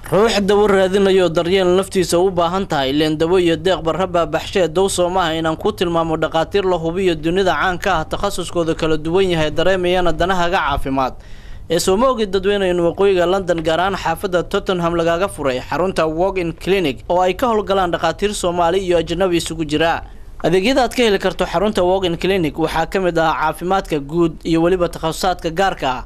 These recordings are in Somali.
ruux dawo raadinayo daryeel naftiisa u baahan tahay leen dawo iyo deeq barraba baxshay dow Soomaha inaan ku tilmaamo dhaqaatiir la hubiyo dunida caanka ah takhasuskooda kala duwan yahay dareemayana danaha caafimaad ee Soomaaliga dadweynaha waqooyiga London gaar ahaan xaafadda Tottenham lagaga furay xarunta walk-in clinic oo ay ka howlgalaan dhaqaatiir Soomaali iyo ajnabi isugu jira adeegyada aad ka heli karto xarunta walk-in clinic waxaa kamid ah caafimaadka guud iyo waliba takhasusaatka gaarka ah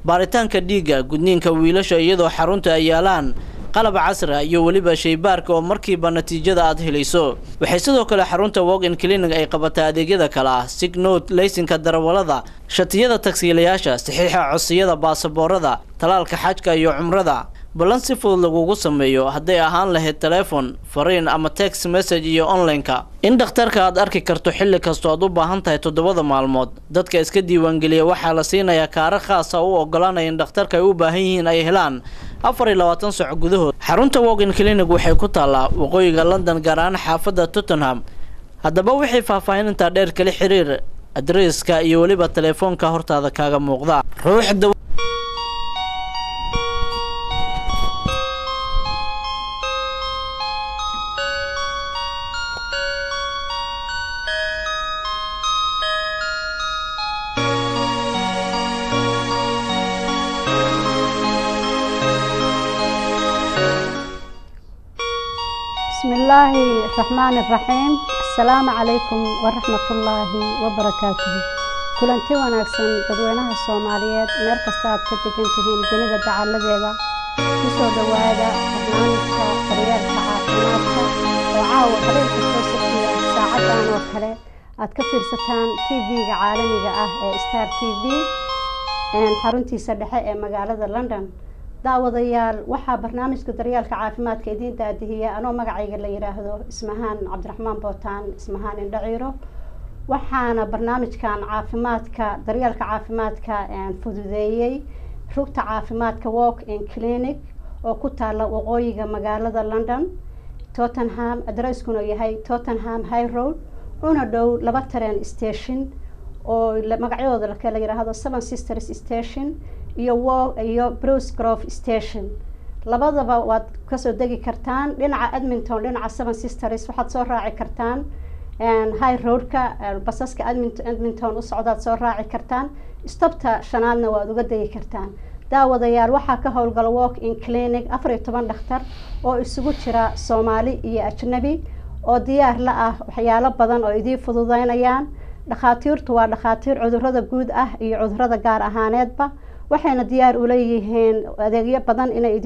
baaritaanka dhiiga gudniinka wiilasha iyadoo xarunta ay yaalaan qalab casri ah iyo waliba shaybaarka oo markiiba natiijada aad helayso waxay sidoo kale xarunta walk-in clinic ay qabataa adeegyada kala ah sick note laysinka darawalada shatiyada taksiilayaasha saxiixa codsiyada baasaboorada talaalka xajka iyo cumrada balan si fudud lagugu sameeyo haday ahaan lahayd telephone fariin ama text message iyo online-ka in dhakhtarka aad arki karto xilli kasto aad u baahan tahay 7 maalmood dadka iska diiwaan geliya waxa la siinayaa kaar khaas ah oo ogolaanaya in dhakhtarka ay u baahan yihiin ay helaan 24 saac gudahood xarunta walk-in clinic waxay ku taalaa waqooyiga London gaar ahaan xaafadda Tottenham haddaba wixii faahfaahinta dheer kala xiriir adresska iyo waliba telefoonka hortaada kaaga muuqda ruux بسم الله الرحمن الرحيم السلام عليكم ورحمة الله وبركاته كلنتي وناكسن dadweynaha Soomaaliyeed meel kasta aad ka degantihiin dunida dacaladeeda kusoo dhawaada barnaamijka daryeelka caafimaadka oo caawa habeen kasta soo saacadan oo kale aad ka fiirsataan TV-ga caalamiga ah ee Star TV xaruntiisa dhexe ee magaalada London daawadayaal waxaa barnaamijka daryeelka caafimaadka idin daadihiya anoo magacayga la yiraahdo Ismahaan Cabdiraxmaan Bootaan Ismahaan Indhaciiro waxaana barnaamijkan caafimaadka daryeelka caafimaadka fududeeyay rugta caafimaadka walk-in clinic oo ku taala waqooyiga magaalada London Tottenham address-kuna yahay Tottenham High Road una dhow laba train station oo magacyadooda la kala yiraahdo Seven Sisters Station iyo Bruce Grove Station labadaba waad ka soo degi kartaan dhinaca Edmonton dhinaca Seven Sisters waxaad soo raaci kartaan High Road-ka basaska Edmonton u socdaad soo raaci kartaan stopta shanaadna waad uga degi kartaan daawadayaal waxaa ka howlgala walk-in clinic 14 dhakhtar oo isugu jira Soomaali iyo ajnabi oo diyaar la ah waxyaalo badan oo idin fududeynayaan dhakhaatiirtu waa dhakhaatiir cudurrada guud ah iyo cudurrada gaar ahaaneedba waxayna diyaar u leeyihiin adeegyo badan inay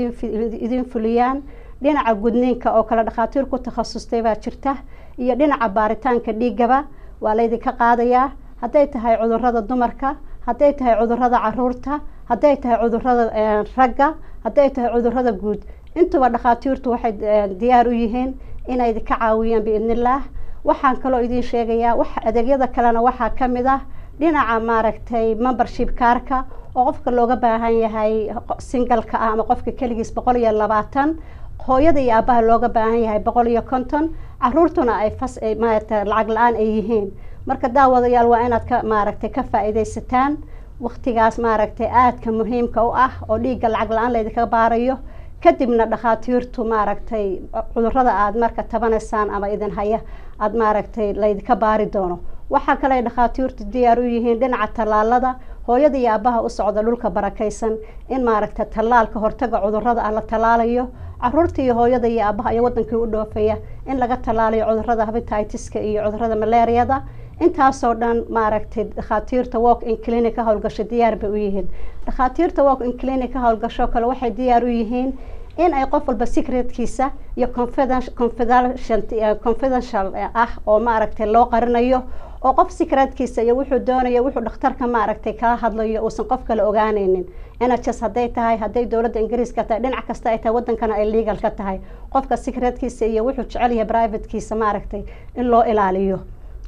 idin fuliyaan dhinaca gudniinka oo kala dhakhaatiir ku takhasustay baa jirta iyo dhinaca baaritaanka dhiigaba waa la idin ka qaadayaa haday tahay cudurrada dumarka haday tahay cudurrada caruurta haday tahay cudurrada ragga haday tahay cudurrada guud intuba dhakhaatiirtu waxay diyaar u yihiin inay idin ka caawiyaan biidnillaah waxaan kaloo idin sheegayaa wax adeegyada kalena waxaa kamid ah dhinaca maaragtay membership kaarka oo qofka looga baahan yahay single-ka ah ama qofka kaligiis 120 hooyada iyo aabaha looga baahan yahay 150 caruurtuna ay maaragtay lacag la'aan ay yihiin marka daawadayaal waa inaad ka maaragtay ka faa'iideysataan waqtigaas maaragtay aadka muhiimka u ah oo dhiigga lacag la'aan la idinka baarayo kadibna dhakhaatiirtu maaragtay cudurrada aad marka tabanaysaan ama idin haya aad maaragtay la idinka baari doono waxa kale ay dhakhaatiirtu diyaar u yihiin dhinaca talaalada hooyada iyo aabaha u socda dhulka barakaysan in maaragtay talaalka hortaga cudurrada la talaalayo caruurta iyo hooyada iyo aabaha iyo wadankii u dhoofaya in laga talaalayo cudurrada hepatitis-ka iyo cudurrada malaariyada intaasoo dhan maaragtay dhakhaatiirta walk-in clinic ka howlgasho diyaar bay u yihiin dhakhaatiirta walk-in clinic ka howlgasho kale waxay diyaar u yihiin in ay qof walba secretkiisa iyo confidential ah oo maaragtay loo qarinayo oo qof secretkiisa iyo wuxuu doonayo wuxuu dhakhtarka maaragtay kala hadlayo uusan qof kale ogaanaynin NHS haday tahay haday dawladda Ingiriiska tahay dhinac kasta ay tahay wadankana ay legal ka tahay qofka secretkiisa iyo wuxuu jecel yahay privatekiisa maaragtay in loo ilaaliyo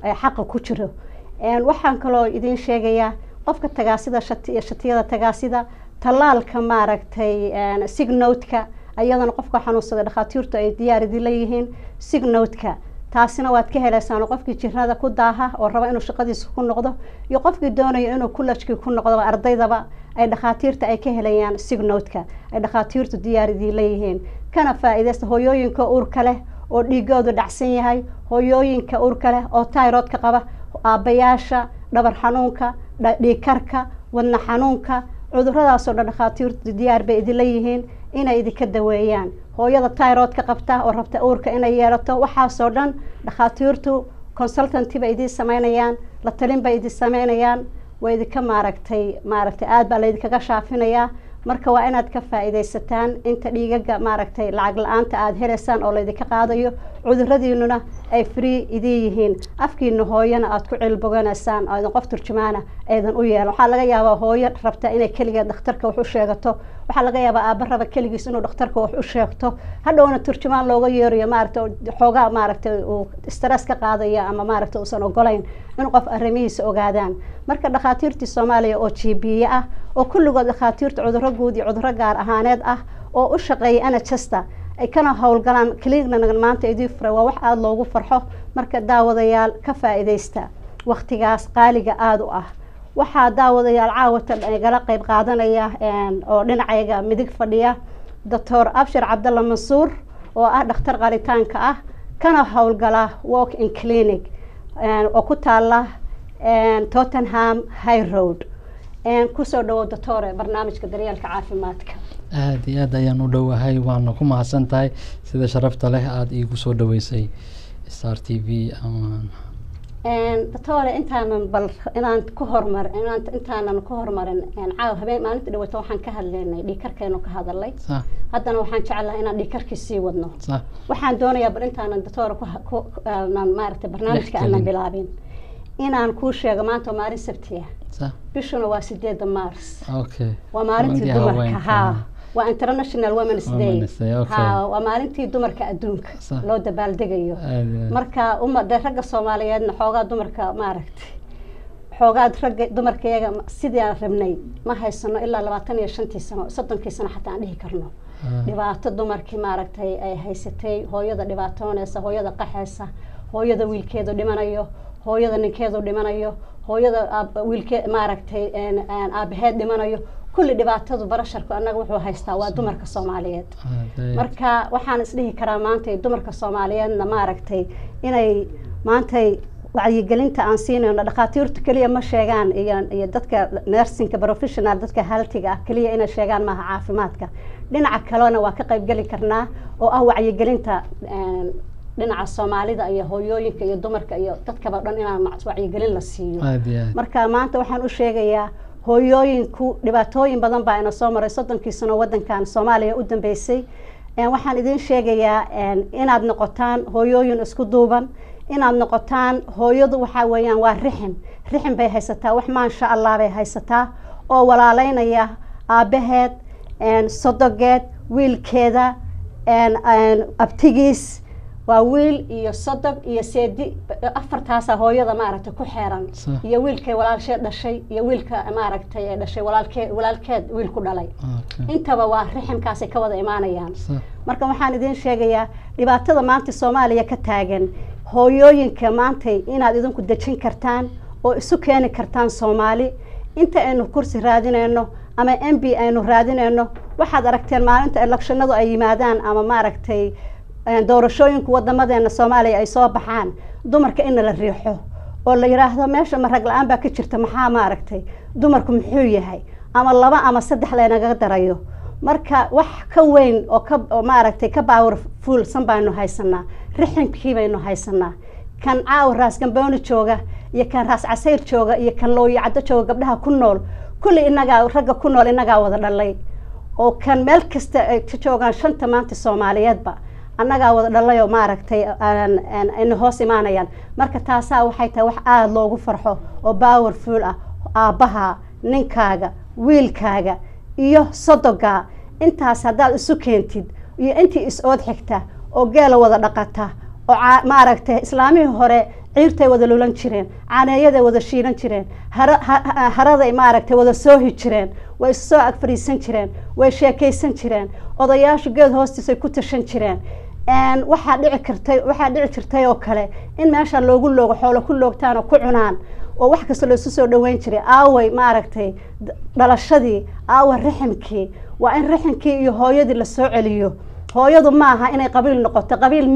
ay xaq ku jiro waxaan kaloo idin sheegayaa qofka tagaasida shatiyada tagaasida talaalka maaragtay sick note-ka ayadana qofka xanuunsada dhakhaatiirtu ay diyaar idin leeyihiin sick note-ka taasina waad ka helaysaan qofkii jirnada ku daaha oo raba inuu shaqadiisa ku noqdo iyo qofkii doonayo inuu college ku noqdo ardaydaba ay dhakhaatiirta ay ka helayaan signodka ay dhakhaatiirtu diyaar idin leeyihiin kana faa'iideysta hooyooyinka uurka leh oo dhiigoodu dhacsan yahay hooyooyinka uurka leh oo tayroodka qaba aabbayaasha dhabar xanuunka dhiigkarka wadna xanuunka cuduradaasoo dhan dhakhaatiirtu diyaar bay idin leeyihiin inay idinka daweeyaan hooyada tayroodka qabta oo rabta uurka inay yeelato waxaasoo dhan dhakhaatiirtu consultanty bay idin samaynayaan la talin bay idin samaynayaan way idinka maaragtay aad baa laydinkaga shaafinayaa marka waa inaad ka faa'iidaysataan inta dhiigaga maaragtay lacag la-aanta aada helaysaan oo laydinka qaadayo cuduradiinuna ay free idin yihiin afkiina hooyana aada ku cilboganaysaan oo idin qof turjumaana aydan u yeelan waxaa laga yaabaa hooyo rabta inay keligeed dhakhtarka wax u sheegato waxaa laga yaabaa aabba raba keligiis inuu dhakhtarka wax u sheegto hadhowna turjumaan looga yeerayo maaragtay xoogaa maaragtay uu stress ka qaadaya ama maaragtay uusan ogolayn in qof arrimihiisa ogaadaan marka dhakhaatiirtii Soomaaliya oo GP ah oo kulligood dhakhaatiirta cudurro guud iyo cudurro gaar ahaaneed ah oo u shaqeeya NHS-ta ay kana howlgalaan kliigna maanta idin furay waa wax aad loogu farxo marka daawadayaal ka faa'iideysta waqtigaas qaaliga aad u ah waxaa daawadayaal caawata igala qayb qaadanaya oo dhinacayga midig fadhiya Dr. Abshir Cabdalla Mansuur oo ah dhakhtar qalitaanka ah kana howlgala walk in clinic oo ku taala Tottenham High Road kusoo dhawo doctor barnaamijka daryeelka caafimaadka aad iyo aad ayaan u dhowahay waana ku mahadsantahay sida sharafta leh aad iigu soo dhaweysay Star TV doctor inaan ku hormarin caaw habeen maalintii dhawato waxaan ka hadlaynay dhiigkarkeenu ka hadalay haddana waxaan jeclahay inaan dhiigkarkii sii wadno waxaan doonayaa bal intaanan doctor ku maaragtay barnaamijka aanan bilaabin inaan kuu sheego maanta maalin sabtiya bishuna waa 8 Maars waa maalintii dumarka waa International Women's Day waa maalintii dumarka adduunka loo dabaaldegayo marka ummadda ragga Soomaaliyeedna xoogaa dumarka maaragtay xoogaa ragga dumarkeega sidii aan rabnay ma haysano ilaa 25 sano 30 sano xataa aan dhihi karno dhibaato dumarkii maaragtay ay haysatay hooyada dhibaatoonaysa hooyada qaxaysa hooyada wiilkeedu dhimanayo hooyada ninkeedu dhimanayo hooyada wiilke maaragtay aabaheed dhimanayo kulli dhibaatadu barasharku anaga wuxuu haystaa waa dumarka Soomaaliyeed marka waxaan isdhihi karaa maanta dumarka Soomaaliyeedna maaragtay inay maanta wacyigelinta aan siinayno dhakhaatiirtu kaliya ma sheegaan iyo dadka nursingka professional dadka healthiga kaliya inay sheegaan maaha caafimaadka dhinaca kalena waa ka qayb gali karnaa oo ah wacyigelinta dhinaca Soomaalida iyo hooyooyinka iyo dumarka iyo dadka dhan inaan wacyigelin la siiyo marka maanta waxaan u sheegayaa hooyooyinku dhibaatooyin badan baa ina soo maray 30 sano wadankan Soomaaliya u dambeysay waxaan idin sheegayaa inaad noqotaan hooyooyin isku duuban inaad noqotaan hooyadu waxa weeyaan waa rixin bay haysataa wax ma sha Allah bay haysataa oo walaaleynaya aabaheed sodogeed wiilkeeda abtigiis waa wiil iyo sodog iyo seedi afartaas hooyada maaragtay ku xeeran iyo wiilkay walaalsheed dhashay iyo wiilka maaragtay ee dhashay walaalkeed wiil ku dhalay intaba waa riximkaas ka wada imaanayaan marka waxaan idin sheegayaa dhibaatada maanta Soomaaliya ka taagan hooyooyinka maanta inaad idinku dajin kartaan oo isu keeni kartaan Soomaali inta aynu kursi raadinayno ama MP aynu raadinayno waxaad aragteen maalinta electionadu ay yimaadaan ama maaragtay doorashooyinku wadamadeena Soomaaliya ay soo baxaan dumarka in la riixo oo la yiraahdo meesha ma rag la'aan baa ka jirta maxaa maaragtay dumarku muxuu yahay ama laba ama saddex leenaga darayo marka wax ka weyn oo maaragtay ka powerful san baanu haysanaa rixinkii baynu haysanaa kan caaw raas gambooni jooga iyo kan raas casayr jooga iyo kan looyo caddo jooga gabdhaha ku nool kulli inaga ragga ku nool inaga wada dhalay oo kan meel kasta ay ka joogaan shanta maanta Soomaaliyeedba annaga wada dhalayo maaragtay aan hoos imaanayaan marka taasa waxay tahay wax aad loogu farxo oo powerful ah aabaha ninkaaga wiilkaaga iyo sodoga intaas hadaad isu keentid iyo intii is ood xigta oo geela wada dhaqata oo maaragtay islaamihii hore ciirtay wada lulan jireen caaneeyada wada shiilan jireen harada maaragtay wada soohi jireen way soo ag fariisan jireen way sheekaysan jireen odayaashu geed hoostiisa ku tashan jireen waxaa dhici jirtay oo kale in meesha loogu loogo xoolo ku loogtaan oo ku cunaan oo wax kasta loo soo dhaweyn jiray aaway maaragtay dhalashadii aawa riximkii waa in riximkii iyo hooyadii la soo celiyo hooyadu maaha inay qabiil noqoto qabiil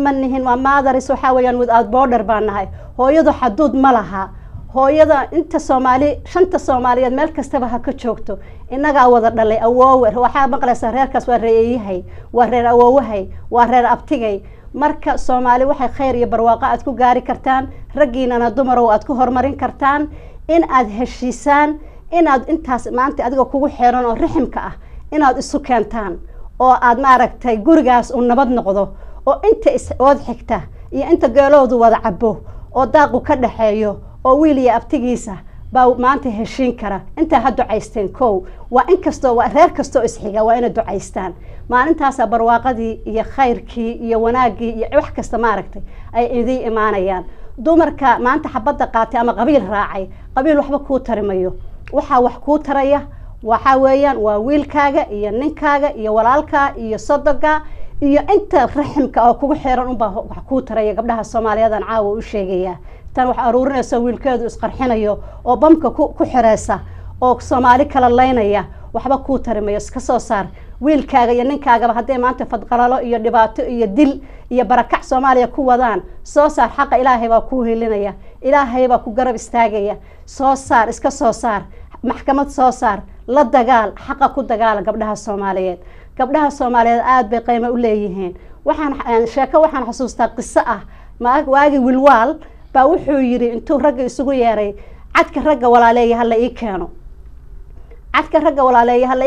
ma nihin waa maadaris waxaa weeyaan without border baan nahay hooyadu xaduud ma laha hooyada inta Soomaali shanta Soomaaliyeed meel kastaba ha ka joogto inaga wada dhalay awoowe waxa maqlaysaa reerkaas waa reeyahay waa reer awoowahay waa reer abtigay marka Soomaali waxay khayr iyo barwaaqo aad ku gaari kartaan ragiinana dumarow aad ku horumarin kartaan in aad heshiisaan in aad intaas maanta adiga kugu xeeran oo riximka ah in aad isu keentaan oo aad maaragtay gurigaas u nabad noqdo oo inta wad xigta iyo inta geeloodu wada cabo oo daaqu ka dhaxeeyo oo wiil iyo abtigiisa baa maanta heshiin kara inta had ducaysteen koow waa in kasto waa reer kasto isxiga waa in ducaystaan maalintaas barwaaqadii iyo khayrkii iyo wanaagii iyo wax kasta maaragtay ay idin imaanayaan dumarka maanta xabada qaatay ama qabiil raacay qabiil waxba ku tarimayo waxa wax ku taraya waxa weeyaan waa wiilkaaga iyo ninkaaga iyo walaalka iyo sodoga iyo inta riximka oo kugu xeeran u baa wax ku taraya gabdhaha Soomaaliyeed aan caawa u sheegaya tan wax aruurinaysa wiilkeedu isqarxinayo oo bamka ku xireysa oo Soomaali kala leynaya waxba ku tarimayo iska soo saar wiilkaaga iyo ninkaaga haday maanta fadqalalo iyo dhibaato iyo dil iyo barakac Soomaaliya ku wadaan soo saar xaq Ilaahay baa ku helinaya Ilaahay baa ku garab istaagaya soo saar iska soo saar maxkamad soo saar la dagaal xaqa ku dagaal gabdhaha Soomaaliyeed aad bay qiimo u leeyihiin waxaan xasuustaa qiso ah waagi wilwaal baa wuxuu yiri intuu ragga isugu yeeray cadka ragga walaaleeyahay la ii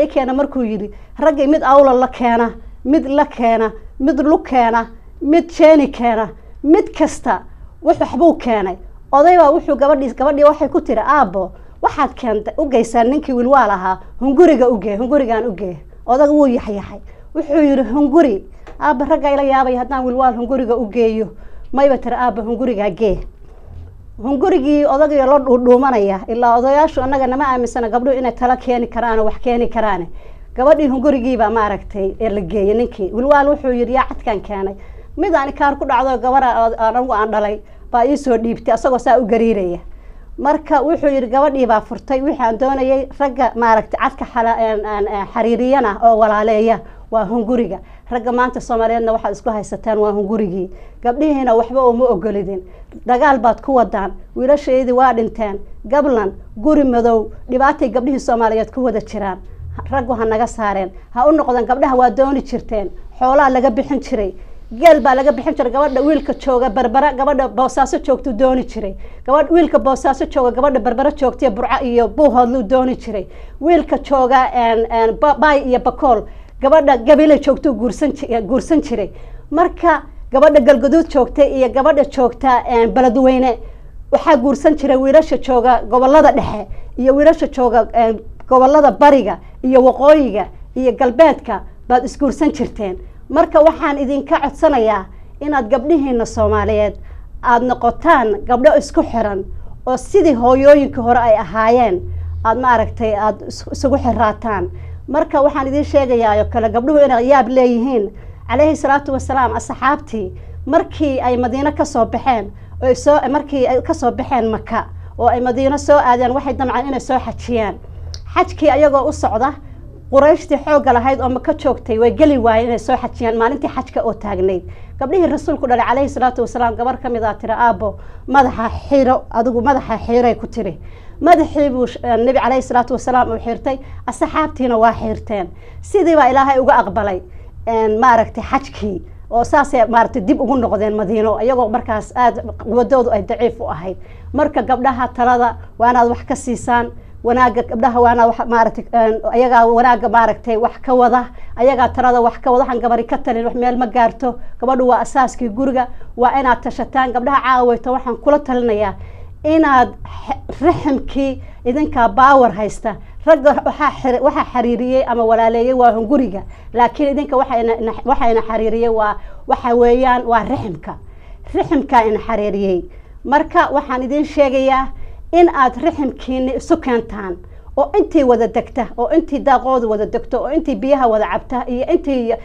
keeno markuu yiri ragga mid awla la keena mid lu keena mid jeeni keena mid kasta waxbuu keenay odayba wuxuu gabadhii waxay ku tiri aabo waxaad keentay u geysaa ninkii wilwaal ahaa hungurigaan u gee odaga wuu yaxyahay wuxuu yiri hunguri aaba ragga ila yaabay hadaan wilwaal hunguriga u geeyo mayba tiri aaba hunguriga gee hungurigii odaga la dhuumanaya ilaa odayaashu anaga nama aaminsana gabdho inay tala keeni karaan wax keeni karaan gabadhii hungurigii baa maaragtay la geeyay ninkii wilwaal wuxuu yiri yaa cadkan keenay mid aan kaar ku dhacdo gabadha aan dhalay baa ii soo dhiibtay asagoo saa u gariiraya marka wuxuu yiri gabadhii baa furtay wixii aan doonayay ragga maaragtay cadka xariiriyana oo walaaleeya waa hunguriga ragga maanta Soomaaliyeedna waxa isku haysataan waa hungurigii gabdhihiina waxba uma ogolidin dagaal baad ku wadaan wiilasheedii waa dhinteen gablan guri madow dhibaatay gabdhihii Soomaaliyeed ku wada jiraan raggu ha naga saareen ha u noqdaan gabdhaha waa dooni jirteen xoolaha laga bixin jiray geel baa laga bixin jiray gabadha wiilka jooga barbara gabadha boosaaso joogto dooni jiray gabadha wiilka boosaaso jooga gabadha barbara joogtay burca iyo buuhoodlu dooni jiray wiilka jooga baay iyo bakool gabadha gabilay joogto guursan jiray marka gabadha galgaduud joogtay iyo gabadha joogta baladweyne waxa guursan jiray wiilasha jooga gobolada dhexe iyo wiilasha jooga gobolada bariga iyo waqooyiga iyo galbeedka baad isguursan jirteen marka waxaan idinka codsanayaa inaad gabdhihiina Soomaaliyeed aad noqotaan gabdho isku xiran oo sidii hooyooyinka hore ay ahaayeen aad maaragtay aad isugu xiraataan marka waxaan idin sheegayaa kala gabdhuhu inay yaab leeyihiin عليه الصلاة والسلام أصحابتي مركي أي مدينة كسب بحين مركي كسب بحين مكة وأي مدينة سو آدين واحد دمع إنه سو حكيان حكي أيجو الصعدة قريش تحوق على هيد أم كتشوكتي ويجلي واي إنه سو حكيان ما أنت حكي أو تاجني قبله الرسول كله عليه الصلاة والسلام قبر كم إذا ترى أبو مدح حيرة أدو مدح حيرة كتري مدح النبي عليه الصلاة والسلام وحيرتي أصحابتي نواحيرتين سيدي وإلهي وجا أقبلي إن ماركتي حكي وأساسا ماركتي دب أقول نقدين مدينة أيجو مركز ودود أي ضعيف وأهيد مركز قبلها ترى وأنا وحكي السيسان وناقة قبلها وأنا ماركتي أيجا وناقة ماركتي وحكي وضع أيجا ترى وحكي وضع عن قبر كتر وحمل مجارته قبله وأساس كي جورجا وأنا تشتان قبلها عاويته وحن كل تلنيا إن رحمكي إذن كباور هيسته رجع وح حريرية أما ولا ليه وهنجوريجا لكن إذنك وحنا حريرية وحويان ورحمك إن حريرية مركا وحن إذن شيء إن أد رحمكين سكانتان أو أنتي وذا دكته أو أنتي داقود وذا دكته أو أنتي بيها وذا عبته أنتي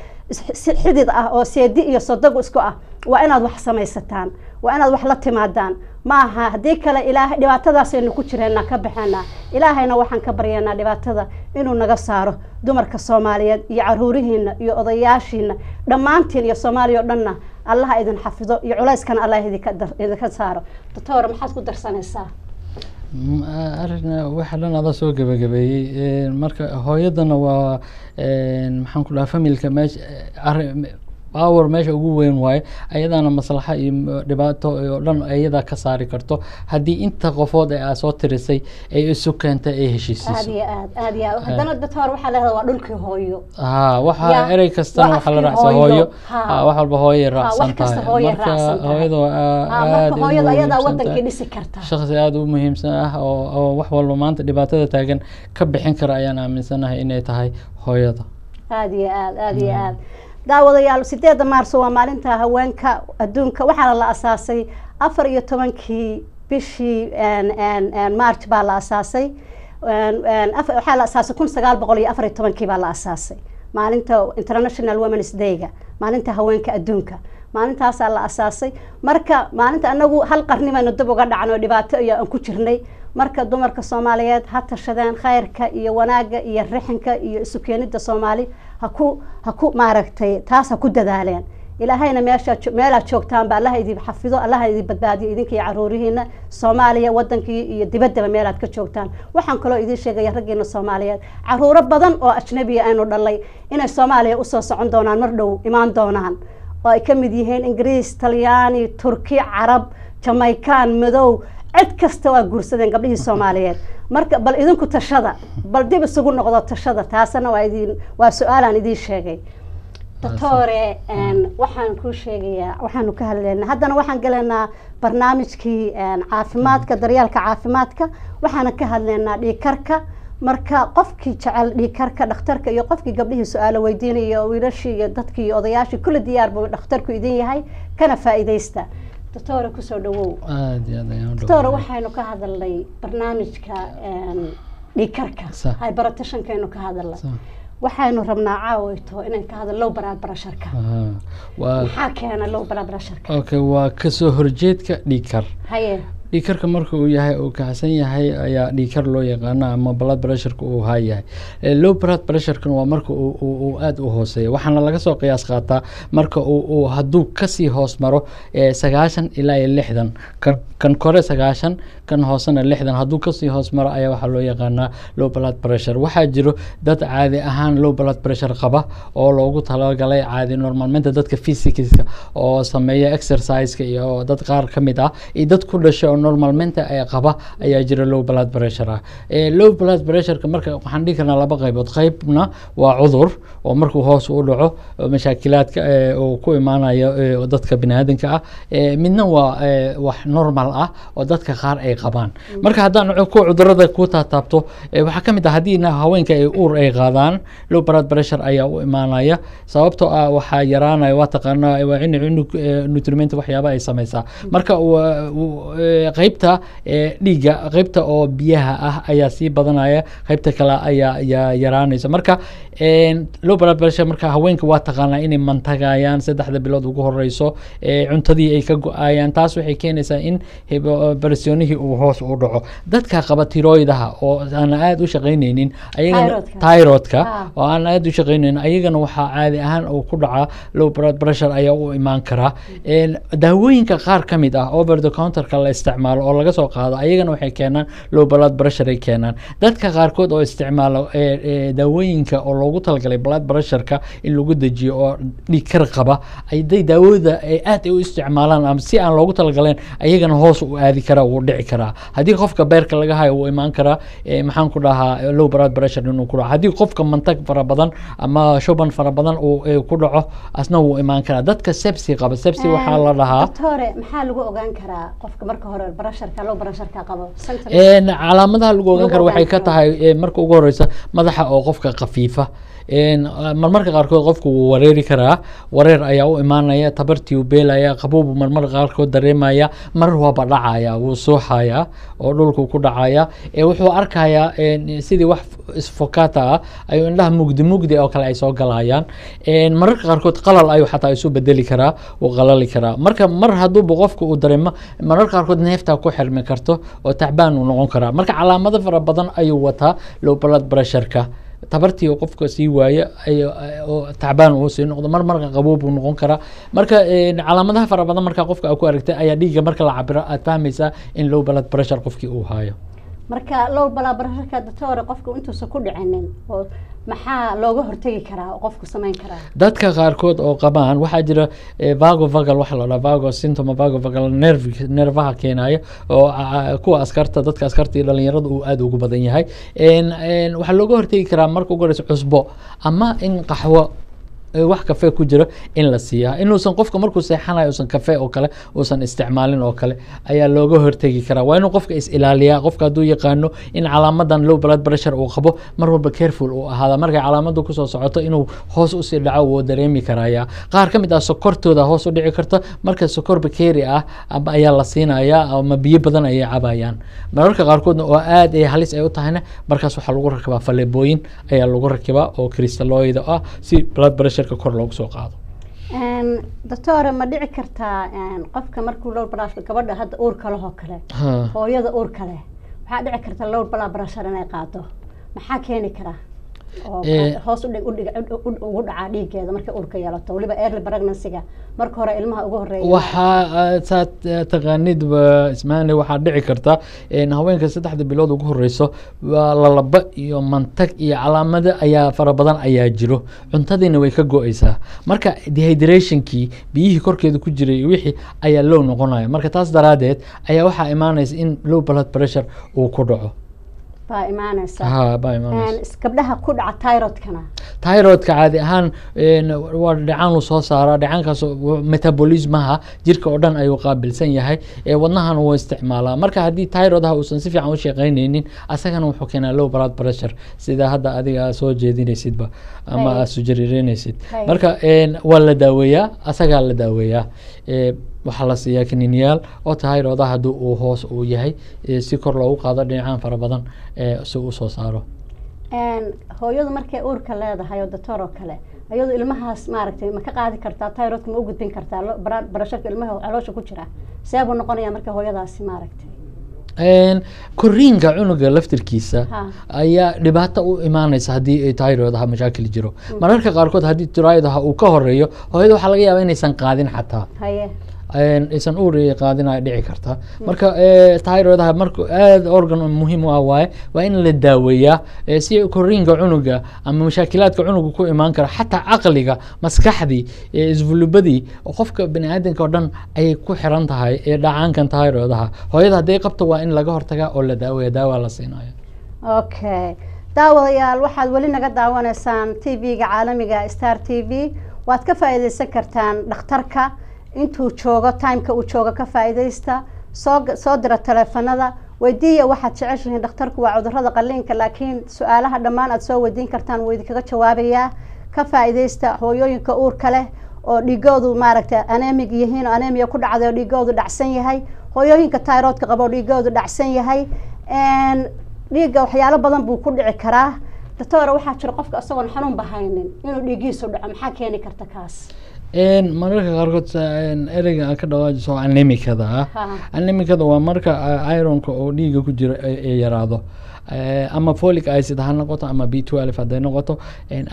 xidid ah oo seedi iyo sodogo isku ah waa inaad wax samaysataan waa inaad wax la timaadaan maaha haddii kale ilaahay dhibaatadaasaynu ku jireenaa ka baxeenaa ilaahayna waxaan ka baryaynaa dhibaatada inuu naga saaro dumarka soomaaliyeed iyo caruurihiina iyo odayaashiina dhammaantiin iyo soomaaliya oo dhanna allaha idin xafido iyo culayskana allah idinka saaro doctor maxaad ku darsanaysaa arrin waxa dhan ada soo gabagabeeyey marka hooyadana waa maxaan ku dhahaa familka meesha power meesha ugu weyn waaye ayadana maslaxa iyo dhibaato oo dhan ayada ka saari karto haddii inta qofood ay soo tirisay ay isu keentay ay heshiisiiso aad iyo haddana doctor waxaa leedahay waa dhulkii hooyo waxa erey kastana waxa la raacsan hooyo wax walba hooyo raacsan tahay marka hooyada ayada wadankii dhisi karta shakhsi aad u muhiimsan ah oo wax walba maanta dhibaatada taagan ka bixin kara ayaan aaminsanahay inay tahay hooyada aad iyo aad daawadayaal 8 maarso waa maalinta haweenka adduunka waxaana la asaasay 14 bishii March baa la asaasay waxaa la asaasay 1914 baa la asaasay maalinta International Women's Day-ga maalinta haweenka adduunka maalintaas la asaasay marka maalinta anagu hal qarni baynu dib uga dhacno dhibaato aan ku jirnay marka dumarka Soomaaliyeed ha tashadeen khayrka iyo wanaaga iyo rixinka iyo isu keenida Soomaali ha ku maaragtay taas ha ku dadaaleen ilaahayna meelaad joogtaan baa Allah idin xafido Allah idin badbaadiyo idinka iyo caruurihiina Soomaaliya wadankii iyo dibadda meelaad ka joogtaan waxaan kaloo idin sheegaya raggeena Soomaaliyeed caruuro badan oo ajnabi ah aynu dhalay inay Soomaaliya u soo socon doonaan mar dhow imaan doonaan oo ay ka mid yihiin Ingiriis Talyaani Turki Carab Jamaican madow cid kasta waa guursadeen gabdhihii Soomaaliyeed marka bal idinku tashada bal dib isugu noqdo tashada taasna waa su'aalan idin sheegay doctore waxaan ku sheegayaa waxaanu ka hadlaynaa haddana waxaan galaynaa barnaamijkii caafimaadka daryeelka caafimaadka waxaan ka hadlaynaa dhiigkarka marka qofkii jecel dhiigkarka dhakhtarka iyo qofkii gabdhihii su'aalo weydiinaya wiilashii iyo dadkii iyo odayaashii kulli diyaar buu dhakhtarku idin yahay kana faa'iideysta doctor ku soo dhawow doctor waxaynu ka hadalnay barnaamijka dhiigkarka hay baratashankeenu ka hadalnay waxaynu rabnaa caawayto inaan ka hadal low blood pressure-ka waxa keena low blood pressure-ka okay waa ka soo horjeedka dhiigkar dhiigkarka marka uu yahay oo kacsan yahay ayaa dhiigkar loo yaqaan ama blood pressure-ku uu hayahay low blood pressure-kan waa marka uu aad u hooseeyo waxaana laga soo qiyaas qaataa marka uu hadduu kasii hoos maro 90 ilaa 60 kan kore 90 kan hoosena 60 hadduu kasii hoos maro ayaa waxaa loo yaqaanaa low blood pressure waxaa jiro dad caadi ahaan low blood pressure qaba oo loogu talagalay caadi normalmente dadka physicska oo sameeya exercise-ka iyo dad qaar ka mid ah iyo dad ku dhashay normalmente ay qaba ayaa jira low blood pressure low blood pressure-ka marka waxaan dhigi karnaa laba qaybood qaybna waa cudur oo markuu hoos u dhaco mashaakilaadka oo ku imaanaya dadka bini'aadanka ah midna waa wax normal ah oo dadka qaar ay qabaan marka haddaan ku cudurada ku taabto waxaa ka mid ah haddii haweenka ay uur ay qaadaan low blood pressure ayaa u imaanaya sababtoo ah waxaa yaraanaya waa taqaanaa waa in nutriment waxyaaba ay samaysaa marka qaybta dhiiga qaybta oo biyaha ah ayaa sii badanaya qaybta kale ayaa yaraanaysa marka low blood pressure marka haweenka waa taqaanaa inay mantagayaan 3 bilood ugu horeyso cuntadii ay ka go'ayaan taas waxay keenaysaa in pressionihii uu hoos u dhaco dadka qaba tiroidaha oo aan aad u shaqeyneynin ayagana thyroidka oo aan aad u shaqeyneynin ayagana waxaa caadi ahaan uu ku dhaca low blood pressure ayaa u imaan kara daawooyinka qaar ka mid ah over the counter-ka la isticmaalo oo laga soo qaado ayagana waxay keenaan low blood pressure ay keenaan dadka qaarkood oo isticmaalo daawooyinka oo loogu talagalay blood pressure-ka in lagu dejiyo oo dhiig kar qaba ay daawada aad u isticmaalaan ama si aan loogu talagaleen ayagana hoos u aadi kara uu dhici kara hadii qofka beerka laga hayo uu imaan kara maxaan ku dhahaa low blood pressure inuu ku dhaco hadii qofka mantag fara badan ama shuban fara badan uu ku dhaco asna uu imaan kara dadka sepsi qaba sepsi waxa la dhahaa doctor maxaa lagu ogaan karaa qofka marka hore pressure-ka low pressure-ka qabo calaamadaha lagu ogaan karo waxay ka tahay marka ugu horeysa madaxa oo qofka qafiifa marmarka qaarkood qofku wuu wareeri karaa wareer ayaa u imaanaya tabartii uu beelaya qabowbu marmarka qaarkood dareemaya marar waaba dhacaya wuu suuxaya oo dhulku ku dhacaya wuxuu arkayaa sidii wax isfokata ah ayuu indhaha mugdi oo kale ay soo galayaan mararka qaarkood qalal ayuu xataa isu bedeli karaa uu qalali karaa marka mar hadduuba qofku uu dareemo mararka qaarkood neeftaa ku xirmi karto oo tacbaan uu noqon karaa marka calaamado fara badan ayuu wataa low blood pressure-ka tabartii qofka sii waayo oo tacbaan uu sii noqdo marmarka qabow buu noqon karaa marka calaamadaha fara badan marka qofka ku aragtay ayaa dhiigga marka la cabiro aad fahmaysaa in low blood pressure qofkii uu hayo marka low blood pressure-ka doctor qofka intuusan ku dhicinin oo maxaa looga hortagi karaa oo qofku samayn karaa dadka qaarkood oo qabaan waxaa jira vagovagal waxa la dhahaa vago symptom vagovagal nervaha keenaya oo kuwa askarta dadka askarta iyo dhalinyarada uu aad ugu badan yahay waxaa looga hortagi karaa marka ugu horeysa cusbo ama in qaxwo wax kafe ku jiro in la siiyaa inuusan qofka markuu seexanayo uusan kafe oo kale uusan isticmaalin oo kale ayaa looga hortagi karaa waa inuu qofka is ilaaliyaa qofka hadduu yaqaano in calaamadan low blood pressure uu qabo mar walba careful uu ahaada markay calaamadu kusoo socoto inuu hoos usii dhaco wuu dareemi karaya qaar ka mid ah sokortooda hoos u dhici karta marka sokor bakeeri ah ayaa la siinayaa ama biyo badan ayay cabayaan mararka qaarkoodna oo aad ay halis ay u tahayna markaas waxaa lagu rakibaa faleebooyin ayaa lagu rakibaa oo crystalloid ah si blood pressure kor loogu soo qaado doctor ma dhici kartaa qofka markuu low blood pressure gabadha hadda uurka leh oo kale hooyada uurka leh waxaa dhici karta low blood pressure inay qaado maxaa keeni kara oo hoos ugu dhaca dhiiggeeda markay uurka yeelato waliba early pregnancy-ga marka hore ilmaha ugu horeeya waxaa taqaanid ismaani waxaa dhici karta haweenka 3 bilood ugu horeyso lalaba iyo mantag iyo calaamado ayaa fara badan ayaa jiro cuntadiina way ka go'aysaa marka dehydrationkii biyihii korkeeda ku jiray wixii ayaa low noqonaya marka taas daraadeed ayaa waxaa imaanaysa in low blood pressure uu ku dhaco gabdhaha ku dhaca thyroidkana thyroidka caadi ahaan waa dhacaan uu soo saaraa dhacaankaas metabolismaha jirka oo dhan ayuu qaabilsan yahay wadnahan wuu isticmaalaa marka haddii thyroidaha uusan si fiican u shaqaynaynin asagana wuxuu keenaa low blood pressure sida hadda adiga soo jeedinaysidba ama aad sujariireynaysid marka waa la daaweeyaa asagaa la daaweeyaa waxaa la siiyaa kaniiniyaal oo thyroidaha haddii uu hoos uu yahay si kor loogu qaado dhinacaan fara badan si uu soo saaro hooyadu markay uurka leedahay oo doctor oo kale ayadu ilmahaas maaragtay ma ka qaadi kartaa thyroidka ma u gudbin kartaa barasharka ilmaha caloosha ku jira see buu noqonayaa marka hooyadaasi maaragtay koriinka cunuga laftirkiisa ayaa dhibaato u imaanaysa haddii thyroidaha mashaakil jiro mararka qaarkood haddii thyroidaha uu ka horeeyo hooyada waxaa laga yaabaa inaysan qaadin xataa aysan uur qaadinaya dhici karta marka thyroidaha marka aad organ muhiim u ah waaye waa in la daaweeyaa si koriinka cunuga ama mashaakilaadka cunuga ku imaan kara xataa caqliga maskaxdii isvulubadii qofka baniaadanka oo dhan ayay ku xiran tahay dhacaankan thyroidaha hooyada hadday qabto waa in laga hortagaa oo la daaweeya daawa la siinayo okay daawadayaal waxaad weli naga daawanaysaan TV-ga caalamiga Star TV waad ka faa'iideysan kartaan dhakhtarka intuu joogo timeka uu joogo ka faa'iideysta soo dira taleefanada weydiiya waxaad jeceshihiin dhakhtarku waa cudurrada qalliinka laakiin su-aalaha dhammaan aad soo weydiin kartaan wuu idinkaga jawaabayaa ka faa'iideysta hooyooyinka uurka leh oo dhiigoodu maaragtay anemic yihiin oo anemia ku dhacday oo dhiigoodu dhacsan yahay hooyooyinka thyroidka qabo oo dhiigoodu dhacsan yahay dhiigga waxyaalo badan buu ku dhici karaa doctor waxaa jira qofka isagoon xanuun bahaynin inuu dhiigiisu dhaco maxaa keeni karta kaas mararka qaarkood ereyga ka dhawaajiso anemikada anemikada waa marka ironka oo dhiiga ku jira ay yaraado ama folic acid ha noqoto ama B12 hadday noqoto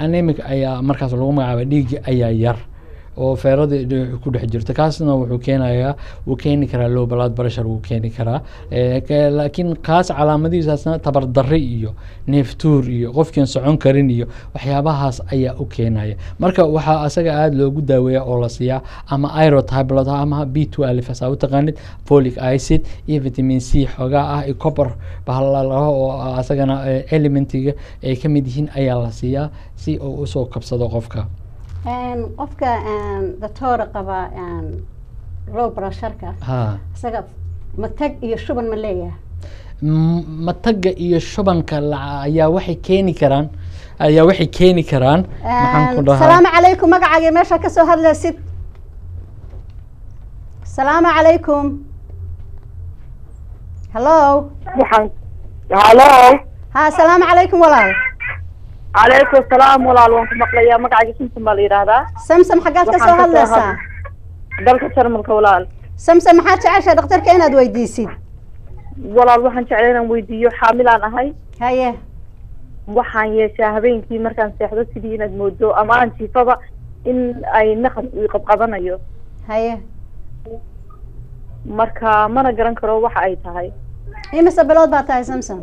anemic ayaa markaas lagu magacaabay dhiigga ayaa yar oo feerada ku dhex jirta kaasna wuxuu keenayaa wuu keeni karaa low blood pressure wuu keeni karaa laakiin kaas calaamadihiisaasna tabar darri iyo neeftuur iyo qofkiin socon karin iyo waxyaabahaas ayaa u keenaya marka waxaa asaga aada loogu daaweeyaa oo la siiyaa ama iron tablet ama B12 asaa u taqaanid folic acid iyo vitamin C xoogaa ah iyo copper bahalaalaho oo asagana elementiga ay ka mid yihiin ayaa la siiyaa si uu usoo kabsado qofka qofka doctor qaba low pressure-ka isaga matag iyo shuban ma leeyahay mataga iyo shubanka ayaa waxay keeni karaan maxaan ku dhahaa salaamu calaykum magacaaga meesha ka soo hadlaysid salaamu calaykum hello ha salaamu calaykum walaal عليكم السلام والله وانت مقليا مقعد سمسم بالي هذا سمسم حقات كسو هادلسا دلك شرملك ولال سمسم maxaad jeceshay dhakhtarka inaad weydiisid walaal waxaan jeclahay inaan weydiiyo xaamilaan ahay haye waxaan yeeshaa habeenkii markaan seexdo sidii inaad moodo ama aan jiifaba in ay naqas ii qabqabanayo haye marka mana garan karo waxa ay tahay imise bilood baa tahay samsam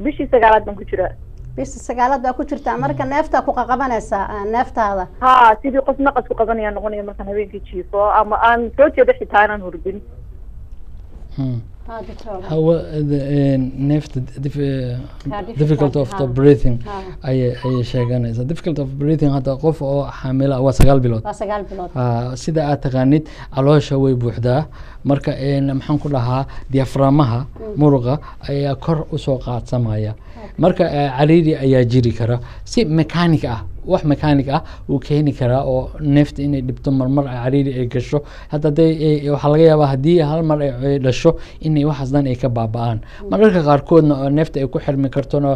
bishii 9aad baan ku jiraa bishii 9aad baa ku jirtaa marka neefta ku qabanaysa neeftaada ha sidii qof naqas ku qabanaya noqonaya markaan habeenkii jiifo ama aan soo jeedo xitaa inaan hurdin hawa neefta difficult of the breathing ayay sheeganaysaa difficult of breathing hadda qof oo xaamila waa 9 bilood sida aad taqaanid caloosha way buuxdaa marka maxaan ku dhahaa diaframaha muruqa ayaa kor u soo qaadsamaya marka cariiri ayaa jiri kara si mechanic ah wax mechanic ah uu keeni karaa oo neefta inay dhibto marmar cariiri ay gasho hadda waxa laga yaabaa haddii hal mar ay dhasho inay waxaas dhan ay ka baaba'aan mararka qaarkoodna neefta ay ku xirmi kartona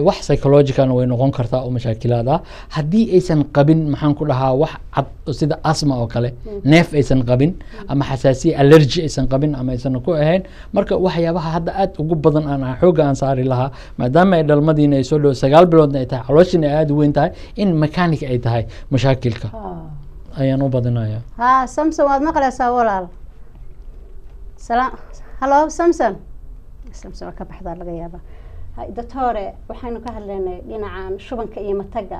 wax psychological way noqon kartaa oo mashaakilaad ah haddii aysan qabin maxaan ku dhahaa wax cad sida asma oo kale neef aysan qabin ama xasaasiye allergy aysan qabin ama aysan ku ahayn marka waxyaabaha hadda aad ugu badan aan xooga aan saari lahaa maadaama ay dhalmadiina ay soo dhow 9 biloodna ay tahay calooshiina aad u weyn tahay in mechanic ay tahay mashaakilka ayaan u badinaya ha samson waad maqlaysaa walaal salaam hello samson ka baxdaa laga yaabaa doctore waxaanu ka hadlaynay dhinacan shubanka iyo mataga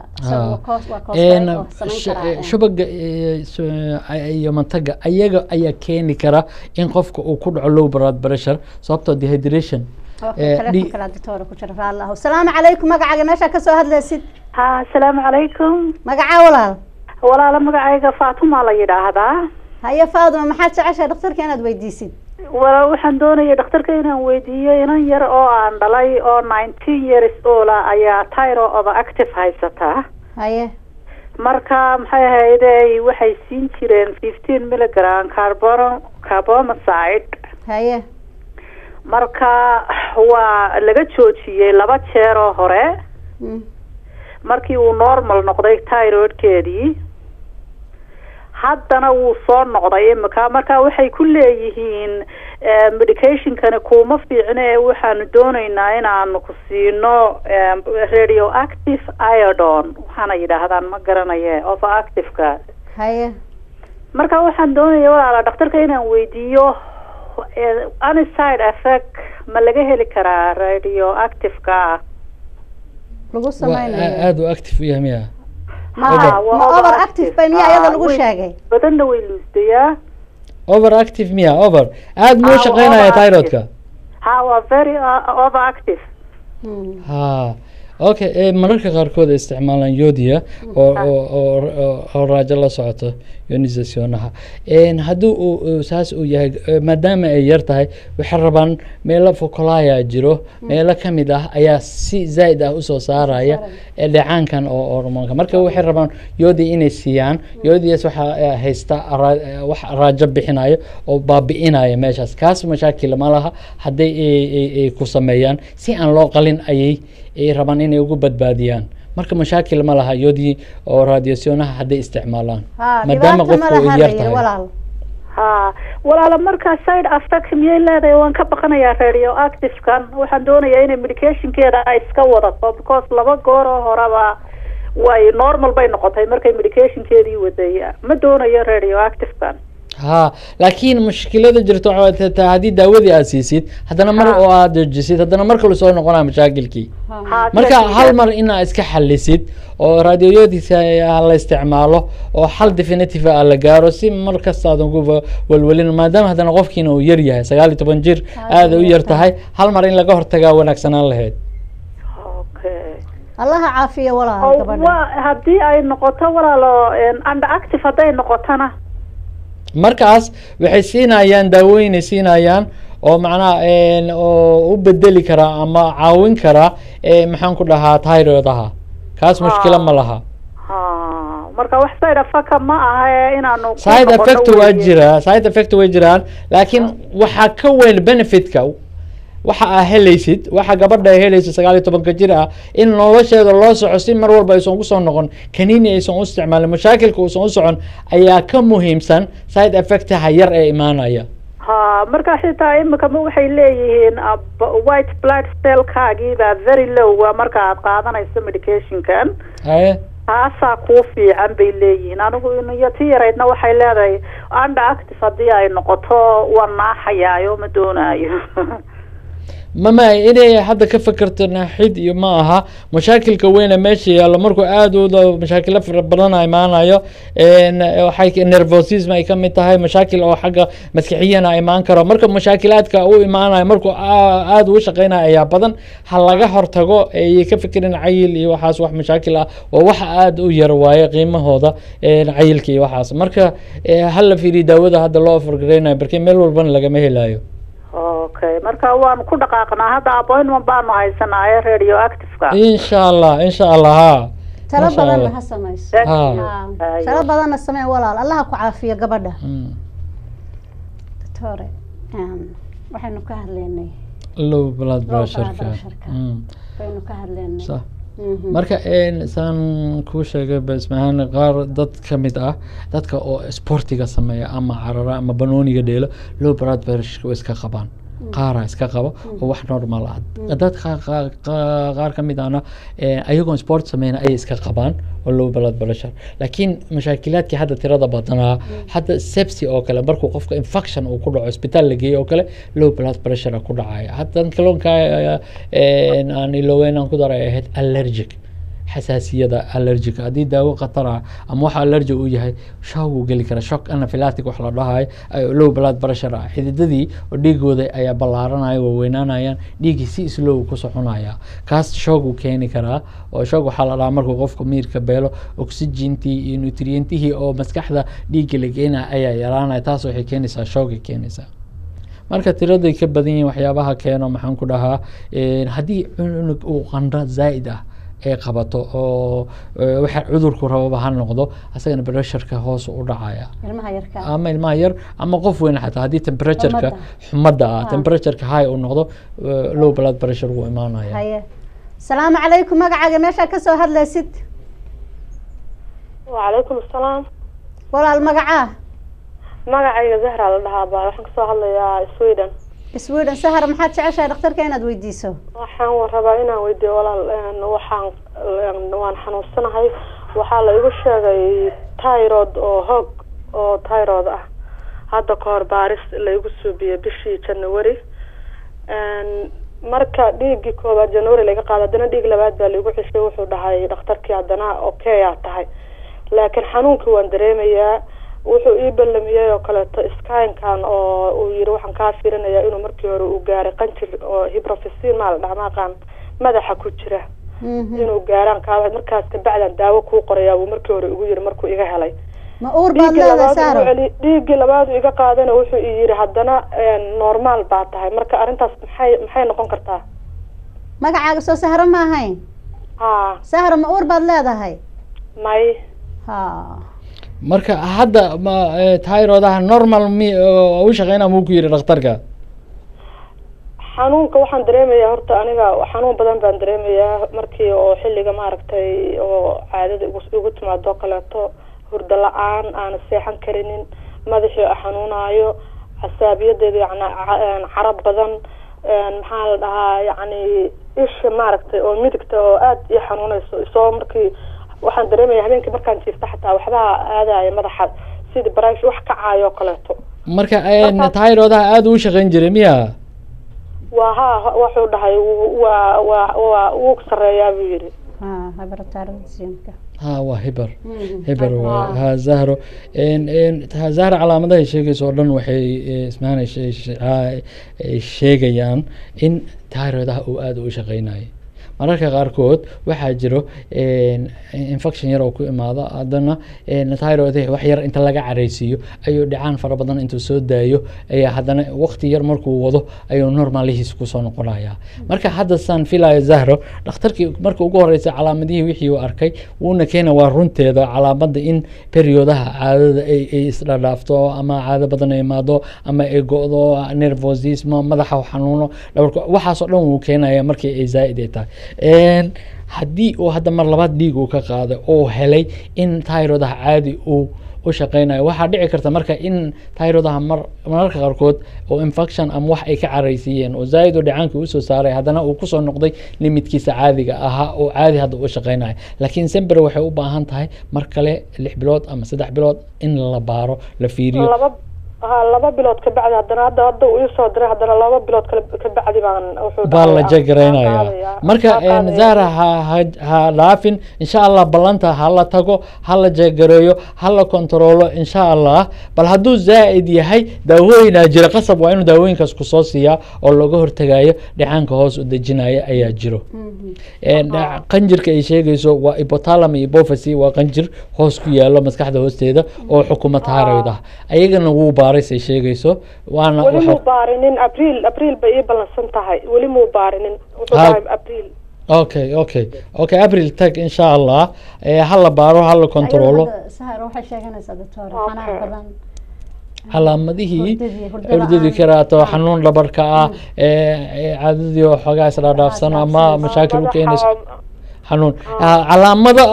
shubanka iyo mataga ayaga ayaa keeni kara in qofka uu ku dhaco low blood pressure sababtoo dehydration السلام عليكم مقعد ماشي كسو هادلسيد ها السلام عليكم مقعد ولا مقعد فاطمه لا يراهدا هيا فاطمه ما حد عشان دكتور كانت ويديسيد ولا waxaan doonayay dhakhtarka inaan weydiiyo inan yar oo aan dhalay oo 19 years old ayaa thyroid overactive haysata haye marka maxay ahaydey waxay siin jireen 15 mg carbamazide haye marka waa laga joojiyay 2 jeer oo hore markii uu normal noqday thyroidkeedii haddana wuu soo noqday marka waxay ku leeyihiin medication-kana kuma fiicne waxaanu doonaynaa inaanu ku siino radioactive iodine waxaana yidhaahdaan ma garanaye overactive-ka haye marka waxaan doonaya walaala dhakhtarka inaan weydiiyo any side effect ma laga heli karaa radioactive-ka lagu samaynayo aad u active u yahay miya ما over active بين يا يلا لقول شاقي بدنا ويلوستيا over active ميا over عاد مو شقينا يا تايروتك ها very over active ها اوكي mararka qaarkood ay isticmaalaan yoodiya oo raajo la socoto ionisation-aha haddii uu saas uu yahay maadaama ay yar tahay waxay rabaan meelo focolaya jiro meelo ka mid ah ayaa si zaid ah usoo saaraya dhacaankan oo hormoonka marka waxay rabaan yoodi inay siiyaan yoodiyaas waxaa haysta wax raajo bixinayo oo baabi'inaya meeshaas kaas mashaakil ma laha hadday ay ku sameeyaan si aan loo qalin ayay rabaan inay ugu badbaadiyaan marka mashaakil ma laha yoodii oo raadiyaasyonaha hadday isticmaalaan maadaama qofku uu yar tahay ha walaala marka side effect miyay leedahay waan ka baqanayaa radioactive-kan waxaan doonayaa inay medication-keeda ay iska wadato because 2 goor oo horeba way normal bay noqotay markay medication-keedii waday ma doonayo radioactive-kan ها لكن مشكلة جرت هذه داودي أساسيت هذا نمر أو هذا جسيت هذا نمر كل سؤال نقولنا مشاكل كي مركا هالمر إنها إسك حلسيت أو راديو دي على استعماله أو حل ديفينيتيف على جاروسي مركز صادم جوفا والولين ما دام هذا نقف كينو يريها سجالي تبنجر هذا ويرتاحي هالمر إن لقاه تجاوب نكسنا لهاد الله عافية ولا هدي أي نقطة ولا لا عند أكتف هدي نقطنا markaas waxay siinayaan daawooyin siinayaan oo macnaha oo u bedeli kara ama caawin kara maxaan ku dhahaa thyroidaha kaas mushkila ma laha marka wax side effect ma aha inaanu side effect waa jiraan laakiin waxa ka weyn benefitka waxa aa helaysid waxa gabadha ay helaysa 19 jir ah in nolosheeda loo soco si mar walba aysan ugu soo noqon kaniini aysan u isticmaalin mashaakilka uusan u socon ayaa ka muhiimsan side effect-ha yar ee imaanaya marka xitaa imika waxay leeyihiin white blood cell-kaagii baa very low marka aad qaadanayso medication-kan taasaa kuu fiican bay leeyihiin anigu iyo tii yaraydna waxay leedahay underactive haddii ay noqoto waan naaxayaayo ma doonaayo mama inay hadda ka fakarto naaxid iyo ma aha mashaakilka weyna meesha yaalo markuu aad u mashaakilo fara badan ay imaanayo waxay nervosism ay ka mid tahay mashaakil oo xagga maskaxiyana imaan karo marka mashaakilaadka u imaanayo markuu aad u shaqeynayo ayaa badan ha laga hortago ay ka fikirin cayil iyo waxaas wax mashaakil ah oo waxa aad u yar waaye qiimahooda cayilka iyo waxaas marka hal la fiiriyo daawada hadda loo fargareynayo barkay meel walbana lagama helayo okay marka waan ku dhaqaaqnaa hadda appointment baanu haysanaa radioactive-ka insha allah ha tala badan ha samayso tala badan samee walaal Allah ku caafiyo gabadha doctor waxaynu ka hadlaynay low blood pressure-ka waxaynu ka hadlaynay marka saan ku sheegay basmahan qaar dad kamid ah dadka oo sportiga sameeya ama carara ama banooniga dheelo low blood pressure iska qabaan qaar iska qabo oo wax normal ah dad qaar kamid ahna ayagoon sport sameeyna ay iska qabaan oo low blood pressure laakiin mashaakilaadkii hadda tirada badanaa hadda sepsis oo kale markuu qofka infection uu ku dhaco isbitaal la geeyo oo kale low blood pressure ku dhacaya hadda kalonka aan iloween ku daray ahayd allergic xasaasiyada allergic hadii daawo khatar ah ama waxa allergy uu yahay shaaw gali kara shock anaphylactic wax la dhahay low blood pressure xididadii oo dhiigooda ayaa ballaaranaya oo weynaanayaan dhiigii si slow ku soconaya kaas shock uu keeni kara oo shock waxa la dhahaa markuu qofku miirka beelo oxygentii iyo nutrientihii oo maskaxda dhiigga la geenaa ayaa yaraanaya taas waxay keenaysaa shock keenaysaa marka tiraday ka badan yihiin waxyaabaha keeno maxaan ku dhahaa haddii cunug uu qandho zaa'id ah ee qabato oo waxa cudurku rabo ha noqdo asagana pressure-ka hoos u dhacaya ilmaha yar ama qof weyn xataa hadii temperature-ka xumada temperature-ka high uu noqdo low blood pressure uu imaanaya السلام عليكم magacaaga meesha ka soo hadlaysid وعليكم السلام walaal magacayga Zahra la dhahaa baa waxaan ka soo hadlayaa Sweden Zahra maxaad jeceshahay dhakhtarka inaad weydiiso waxaan rabaa inaan weydiiyo walaal waan xanuunsanahay waxaa la igu sheegay thyroid oo thyroid ah hadda ka hor baaris la igu suubiyay bishii January marka dhiigii koobaad January laga qaaday hadana dhiig labaad baa la igu xishay wuxuu dhahay dhakhtarkii hadana okay ah tahay laakiin xanuunka waan dareemayaa wuxuu ii ballamiyay oo kale scan-kan oo uu yiri waxaan ka fiirinayaa inuu markii hore uu gaaray qanjir oo hypophysin ma la dhamaaqan madaxa ku jira inuu gaaraan ka markaas ka bacdan daawo ku qorayaa uu markii hore ugu yiri markuu iga helay ma uur baad leedahay Saaro dhiigii labaad iga qaadana wuxuu ii yiri hadana normal baa tahay marka arintaas maxay noqon kartaa magacaaga soo Sahra ma ahayn Sahra ma uur baad leedahay may marka hadda thyroidaha normal u shaqeynaa muu ku yiri dhakhtarka xanuunka waxaan dareemayaa horta aniga xanuun badan baan dareemayaa markii oo xilliga maaragtay oo caadada ugu timaado kaleeto hurdo la'aan aan seexan karinin madaxii xanuunayo xasaabiyadeedu yacni carab badan maxaa la dhahaa yacni isha maaragtay oo midigta oo aad ii xanuunayso isoo markii waxaan dareemayaa habeenkii markaan jiifto xataa waxba aadaya madaxa sida baraash wax ka caayo kaleeto marka thyroidaha aad u shaqeyn jiray miya wuxuu dhahay waa uu sareeyaa buu yiri hyperthyroidismka waa hibar waa Zahro Zahra calaamadaha sheegayso oo dhan waxay ismaanay sheegayaan in thyroidaha uu aad u shaqeynayo mararka qaarkood waxaa jiro infection yar oo ku imaado haddana thyroid wax yar inta laga careysiiyo ayuu dhicaan fara badan intuu soo daayo ayaa haddana waqti yar markuu wado ayuu normalihiis kusoo noqonayaa marka hadda saan filayo Zahro dhakhtarkii markii ugu horeysay calaamadihii wixii uu arkay wuuna keenay waa runteeda calaamada in periodaha caadada ay isdhaafto ama caado badan ay imaado ama ay go'do nervosism madaxa xanuuno dhabarka waxaas oo dhan uu keenaya markii ay zaid tahay haddii uu hadda mar labaad dhiig uu ka qaaday oo helay in thyroidaha caadi uu u shaqeynayo waxaa dhici karta marka in thyroidaha mararka qaarkood oo infection ama wax ay ka careysiiyeen oo zaid oo dhicaankii u soo saaray haddana uu kusoo noqday limitkiisa caadiga ahaa oo caadi hadda u shaqeynayo laakiin sember waxay u baahan tahay mar kale 6 bilood ama 3 bilood in la baaro la fiiriyo laba bilood ka bacdi hadda uu soo diray haddana 2 bilood ka bacdi baan la jagreynaya marka Zahra ha dhaafin insha Allah balanta ha la tago ha la jagreeyo ha la kontrolo insha Allah bal hadduu zaid yahay daawooyin jira qasab waa inuu daawooyinkaas ku soo siiyaa oo laga hortagayo dhicaanka hoos u dejinaya ayaa jiro qanjirka ay sheegayso waa hypothalamus hypophysis waa qanjir hoos ku yaalo maskaxda hoosteeda oo xukuma thyroid ayagana wuu ay sheegayso waana wali muu baarinin abriil bay ii balansan tahay wali muu baarinin wuxuu dhahay abriil okay abriil tag insha Allah hala baaro hala kontrolo Sahro waxay sheeganaysaa doctor xanaan badan calaamadihii hurdadii karaato xanuun dhabarka caadadii oo xogaa isla dhaafsan ama mashaakil u keenayso xanuun calaamada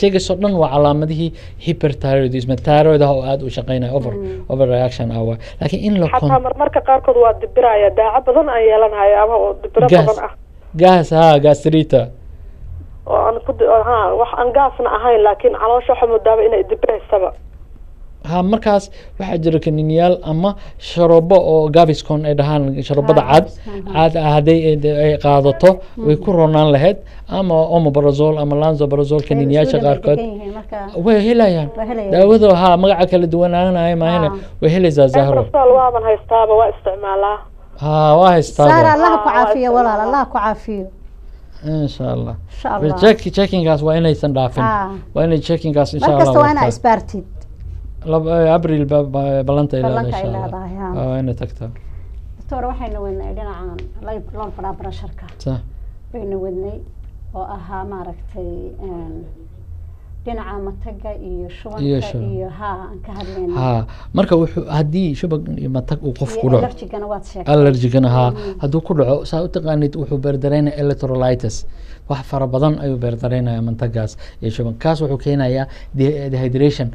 sheegayso dhan waa calaamadihii hyperthyroidism thyroid oo aad u shaqeynaya over reaction laakiin in la xataa marmarka qaarkood waa dibiraya daaco badan aan yeelanayo ama oo dibiro badan gastrita oo aan wax aan gaasna ahayn laakiin caloosha waxa moodaa inay dibireysaba markaas waxaa jira kaniiniyaal ama sharobo oo Gaviscon ay dhahaan sharobada cad haday ay qaadato way ku roonaan lahayd ama omeprazole ama lansoprazole kaniiniyaasha qaarkood way helayaan daawada magaca kala duwanaanay maahane way helaysaa Zahro waaban haystaaba waa isticmaalaa waa haystaaba Sahra Allah ku caafiyo walaal Allah ku caafiyo إن شاء الله checking gaas waa inaysan dhaafin waa inay checking gaas insha Allah markasta waa inaa isbaartid abriil balanta ilaa insha Allah ina tagtaa doctor waxayna wadnay dhinacan loo fadhaa barasharka bayna wadnay oo ahaa maaragtay dhinaca mataga iyo shubanka iyo aan ka hadlayna marka wuxuu hadii shubag iyo matag uu qof ku dhaco allergigana haduu ku dhaco saa u taqaanid wuxuu beerdareynaa electrolytes wax fara badan ayuu beerdareynaya mantagaas iyo shubankaas wuxuu keenayaa dehydration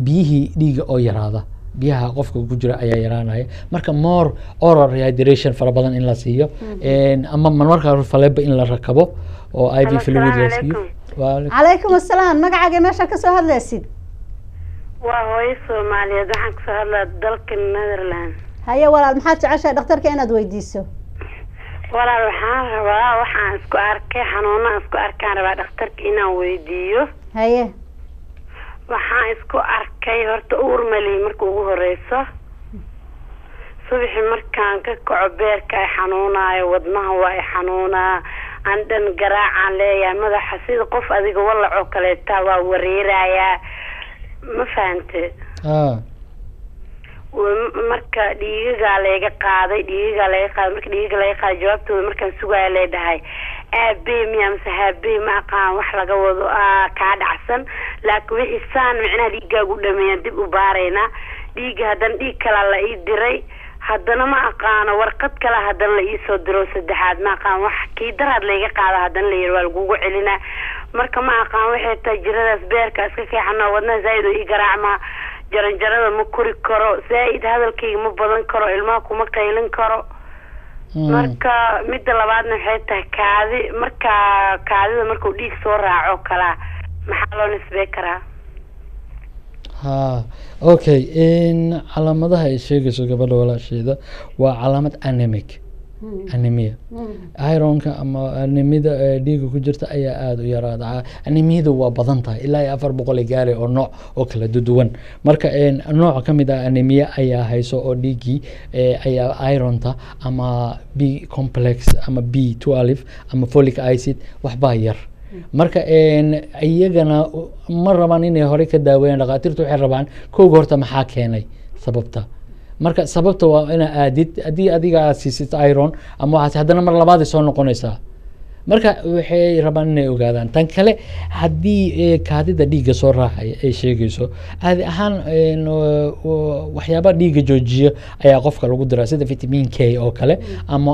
biyihii dhiiga oo yaraada biyaha qofka ku jira ayaa yaraanaya marka more oral rehydration fara badan in la siiyo ama marmarka faleba in la rakabo oo IV fluid la siiyo عليكم السلام مقعد ماشا كسو هدلسيد وهوي Soomaaliyeed waxaan ka hadlaa dalka Netherlands haya walaal maxaad jeceshahay dhakhtarka inaad weydiiso walaal waxaan rabaa waxaan isku arkay xanuuna isku arkaan rabaa dhakhtarka inaan weydiiyo haye waxaan isku arkay horta uur mali markii ugu horeyso subaxii markaan ka kaco beerka ay xanuunaayo wadnaha waa ay xanuunaa andan garaacan leeyahay madaxa sida qof adiga walaco kaleeta waa wareerayaa ma fahante marka dhiigaga laga qaaday marka dhiigaga laga qaaday jawaabtooda markaan sugaaya leedahay aabe miya mise haabe ma aqaan wax laga wado kaa dhacsan laakiin wixii saan micnaha dhiigaagu dhameeyaan dib u baaraynaa dhiiga haddana dhiig kala la ii diray haddana ma aqaano warqad kale haddana la ii soo diro saddexaad ma aqaan wax kii daraad layga qaada haddana la yiri waa lagugu celinaa marka ma aqaan waxay tahay jiradaas beerka iska keexano wadnaha zaid oo ii garaacma jaranjarada ma kori karo zaid hadalkayga ma badan karo ilmaha kuma qaylin karo marka midda labaadna waxay tahay kaadida markuu dhiig soo raaco kala maxaa loo nisbey karaa okay calaamadaha ay sheegayso gabadha walaasheeda waa calaamad anemic anemia ironka ama anemida dhiiga ku jirta ayaa aada u yaraada anemiyadu waa badan tahay ilaa 400 gaari oo nooc oo kala duwan marka nooc ka mid ah anemia ayaa hayso oo dhiigii ayaa ironta ama B complex ama B12 ama folic acid waxba yar marka iyagana ma rabaan inay hore ka daaweeyaan dhaqaatiirtu waxay rabaan koob horta maxaa keenay sababta marka sababta waa ina aadid hadii adiga siisid iron ama waxaad haddana mar labaad soo noqonaysaa marka waxay rabaan inay ogaadaan tan kale hadii kaadida dhiiga soo raacay ay sheegayso aad ahaan waxyaaba dhiiga joojiyo ayaa qofka lagu diraa sida vitamin K oo kale ama